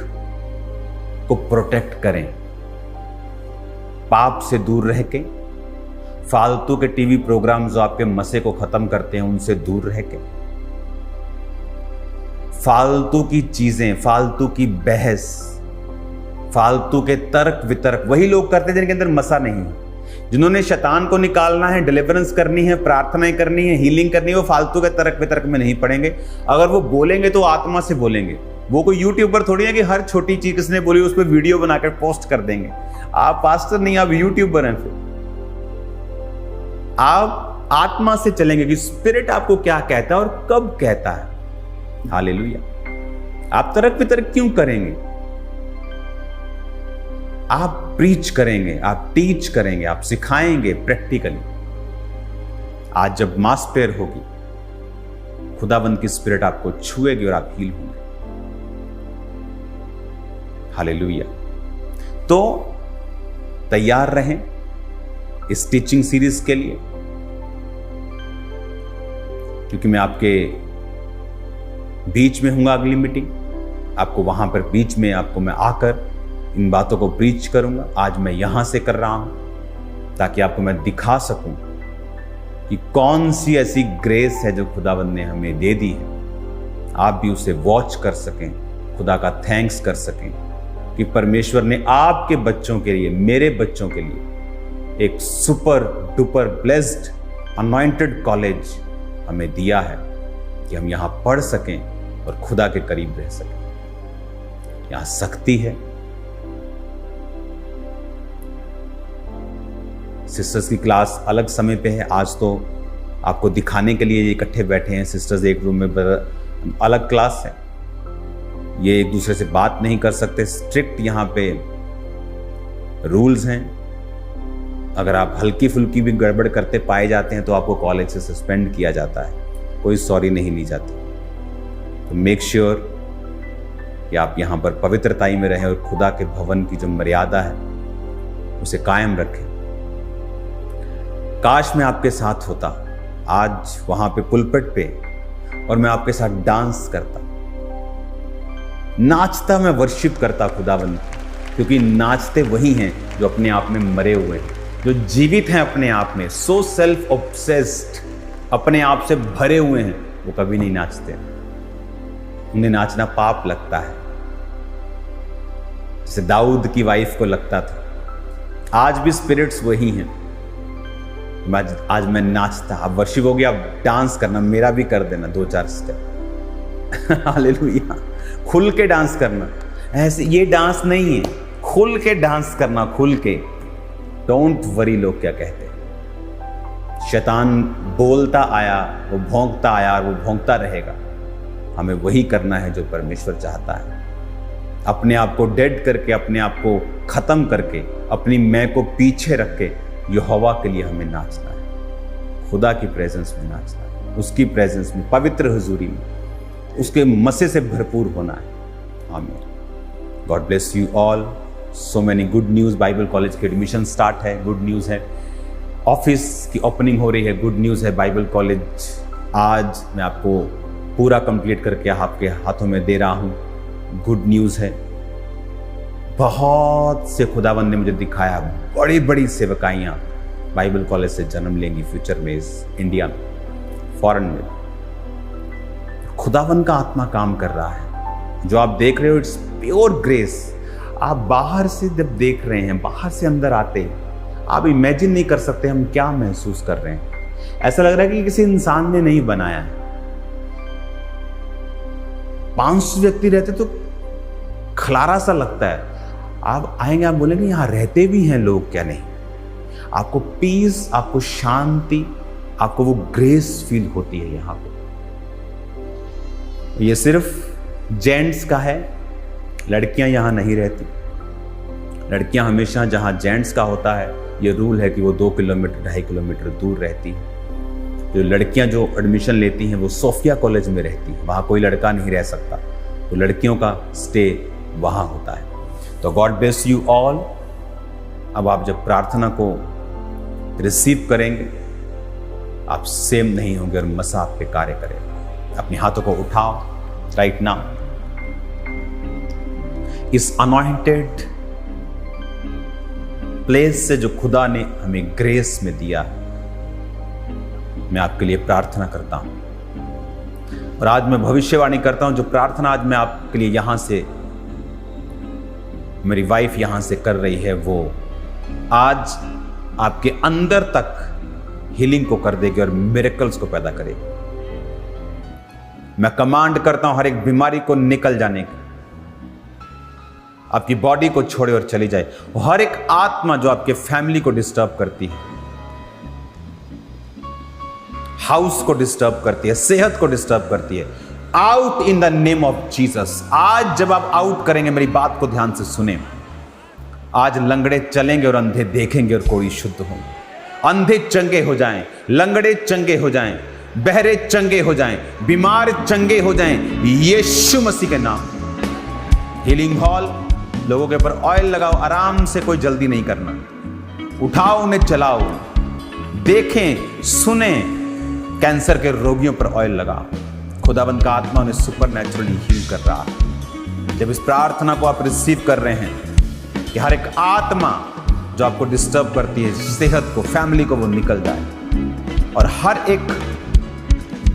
को प्रोटेक्ट करें, पाप से दूर रह के, फालतू के टीवी प्रोग्राम जो आपके मसे को खत्म करते हैं उनसे दूर रह के, फालतू की चीजें, फालतू की बहस, फालतू के तर्क वितर्क वही लोग करते हैं जिनके अंदर मसा नहीं है। जिन्होंने शैतान को निकालना है, डिलीवरेंस करनी है, प्रार्थनाएं करनी है, हीलिंग करनी है, वो फालतू के तर्क वितर्क में नहीं पड़ेंगे। अगर वो बोलेंगे तो आत्मा से बोलेंगे। वो कोई यूट्यूबर थोड़ी है कि हर छोटी चीज किसने बोली उस पर वीडियो बनाकर पोस्ट कर देंगे। आप पास्टर नहीं, आप यूट्यूबर हैं। फिर आप आत्मा से चलेंगे कि स्पिरिट आपको क्या कहता है और कब कहता है। हालेलुया। आप तर्क वितर्क क्यों करेंगे? आप प्रीच करेंगे, आप टीच करेंगे, आप सिखाएंगे प्रैक्टिकली। आज जब मास प्रेयर होगी, खुदाबंद की स्पिरिट आपको छुएगी और आप हील होंगे। हालेलुया। तो तैयार रहें इस टीचिंग सीरीज के लिए, क्योंकि मैं आपके बीच में हूंगा। अगली मीटिंग आपको वहां पर बीच में आपको मैं आकर इन बातों को प्रीच करूंगा। आज मैं यहां से कर रहा हूं ताकि आपको मैं दिखा सकूं कि कौन सी ऐसी ग्रेस है जो खुदावंद ने हमें दे दी है। आप भी उसे वॉच कर सकें, खुदा का थैंक्स कर सकें कि परमेश्वर ने आपके बच्चों के लिए, मेरे बच्चों के लिए एक super duper blessed anointed college हमें दिया है कि हम यहां पढ़ सकें और खुदा के करीब रह सकें। यहां शक्ति है। सिस्टर्स की क्लास अलग समय पे है। आज तो आपको दिखाने के लिए इकट्ठे बैठे हैं सिस्टर्स एक रूम में, अलग क्लास है। ये एक दूसरे से बात नहीं कर सकते। स्ट्रिक्ट यहाँ पे रूल्स हैं। अगर आप हल्की फुल्की भी गड़बड़ करते पाए जाते हैं तो आपको कॉलेज से सस्पेंड किया जाता है, कोई सॉरी नहीं ली जाती। तो मेक श्योर कि आप यहाँ पर पवित्रताई में रहें और खुदा के भवन की जो मर्यादा है उसे कायम रखें। काश मैं आपके साथ होता आज वहां पे पुलपिट पे और मैं आपके साथ डांस करता, नाचता, मैं वर्शिप करता खुदावंद, क्योंकि नाचते वही हैं जो अपने आप में मरे हुए हैं, जो जीवित हैं अपने आप में, सो सेल्फ ऑब्सेस्ड, अपने आप से भरे हुए हैं। वो कभी नहीं नाचते। उन्हें नाचना पाप लगता है, जैसे दाऊद की वाइफ को लगता था। आज भी स्पिरिट्स वही हैं। आज मैं नाचता, अब वर्शिप हो गया, अब डांस करना, मेरा भी कर देना 2-4 स्टेप। हालेलुया। खुल के डांस करना, ऐसे ये डांस नहीं है, खुल के डांस करना, खुल के। डोंट वरी लोग क्या कहते हैं। शैतान बोलता आया, वो भौंकता आया और वो भौंकता रहेगा। हमें वही करना है जो परमेश्वर चाहता है। अपने आप को डेड करके, अपने आप को खत्म करके, अपनी मैं को पीछे रख के यहोवा के लिए हमें नाचना है। खुदा की प्रेजेंस में नाचना है, उसकी प्रेजेंस में, पवित्र हुजूरी में, उसके मसे से भरपूर होना है। आमीन। God bless you all. So many good news. Bible college के एडमिशन स्टार्ट है, गुड न्यूज़ है। ऑफिस की ओपनिंग हो रही है, गुड न्यूज़ है। बाइबल कॉलेज आज मैं आपको पूरा कंप्लीट करके आपके हाथों में दे रहा हूँ, गुड न्यूज़ है। बहुत से खुदावंद ने मुझे दिखाया, बड़ी बड़ी सेवकाइयाँ बाइबल कॉलेज से जन्म लेंगी फ्यूचर में, इस इंडिया में, फॉरेन में। खुदावंद का आत्मा काम कर रहा है। जो आप देख रहे हो इट्स प्योर ग्रेस। आप बाहर से जब देख रहे हैं, बाहर से अंदर आते हैं, आप इमेजिन नहीं कर सकते हम क्या महसूस कर रहे हैं। ऐसा लग रहा है कि किसी इंसान ने नहीं बनाया है। 500 व्यक्ति रहते तो खलारा सा लगता है। आप आएंगे, आप बोलेंगे यहाँ रहते भी हैं लोग क्या? नहीं। आपको पीस, आपको शांति, आपको वो ग्रेस फील होती है यहाँ पे। ये सिर्फ जेंट्स का है, लड़कियां यहाँ नहीं रहती। लड़कियां हमेशा जहाँ जेंट्स का होता है, ये रूल है कि वो 2 किलोमीटर 2.5 किलोमीटर दूर रहती है। जो लड़कियां जो एडमिशन लेती हैं वो सोफिया कॉलेज में रहती हैं, वहाँ कोई लड़का नहीं रह सकता, तो लड़कियों का स्टे वहाँ होता है। तो गॉड ब्लेस यू ऑल। अब आप जब प्रार्थना को रिसीव करेंगे, आप सेम नहीं होंगे और मसा आप पे कार्य करेगा। अपने हाथों को उठाओ राइट नाउ। इस अनॉइंटेड प्लेस से जो खुदा ने हमें ग्रेस में दिया, मैं आपके लिए प्रार्थना करता हूं। और आज मैं भविष्यवाणी करता हूं, जो प्रार्थना आज मैं आपके लिए यहां से, मेरी वाइफ यहां से कर रही है, वो आज आपके अंदर तक हीलिंग को कर देगी और मिरेकल्स को पैदा करेगी। मैं कमांड करता हूं हर एक बीमारी को निकल जाने की, आपकी बॉडी को छोड़े और चली जाए। हर एक आत्मा जो आपके फैमिली को डिस्टर्ब करती है, हाउस को डिस्टर्ब करती है, सेहत को डिस्टर्ब करती है, out in the name of Jesus. आज जब आप आउट करेंगे, मेरी बात को ध्यान से सुने, आज लंगड़े चलेंगे और अंधे देखेंगे और कोई शुद्ध होंगे। अंधे चंगे हो जाएं, लंगड़े चंगे हो जाएं, बहरे चंगे हो जाएं, बीमार चंगे हो जाएं, यीशु मसीह के नाम। हीलिंग हॉल, लोगों के ऊपर ऑयल लगाओ, आराम से, कोई जल्दी नहीं करना। उठाओ, उन्हें चलाओ, देखें, सुने। कैंसर के रोगियों पर ऑयल लगाओ। खुदाबंद का आत्मा उन्हें सुपरनैचुरली हील कर रहा है। जब इस प्रार्थना को आप रिसीव कर रहे हैं कि हर एक आत्मा जो आपको डिस्टर्ब करती है, सेहत को, फैमिली को, वो निकल जाए और हर एक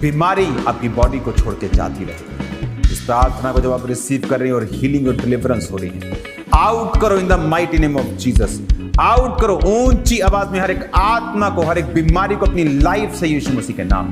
बीमारी आपकी बॉडी को छोड़ के जाती रहे। इस प्रार्थना को जब आप रिसीव कर रहे हैं और हीलिंग और डिलीवरेंस हो रही है, आउट करो in the mighty name of Jesus. Out करो ऊंची आवाज में हर एक आत्मा को, हर एक बीमारी को अपनी लाइफ से, यीशु मसीह के नाम।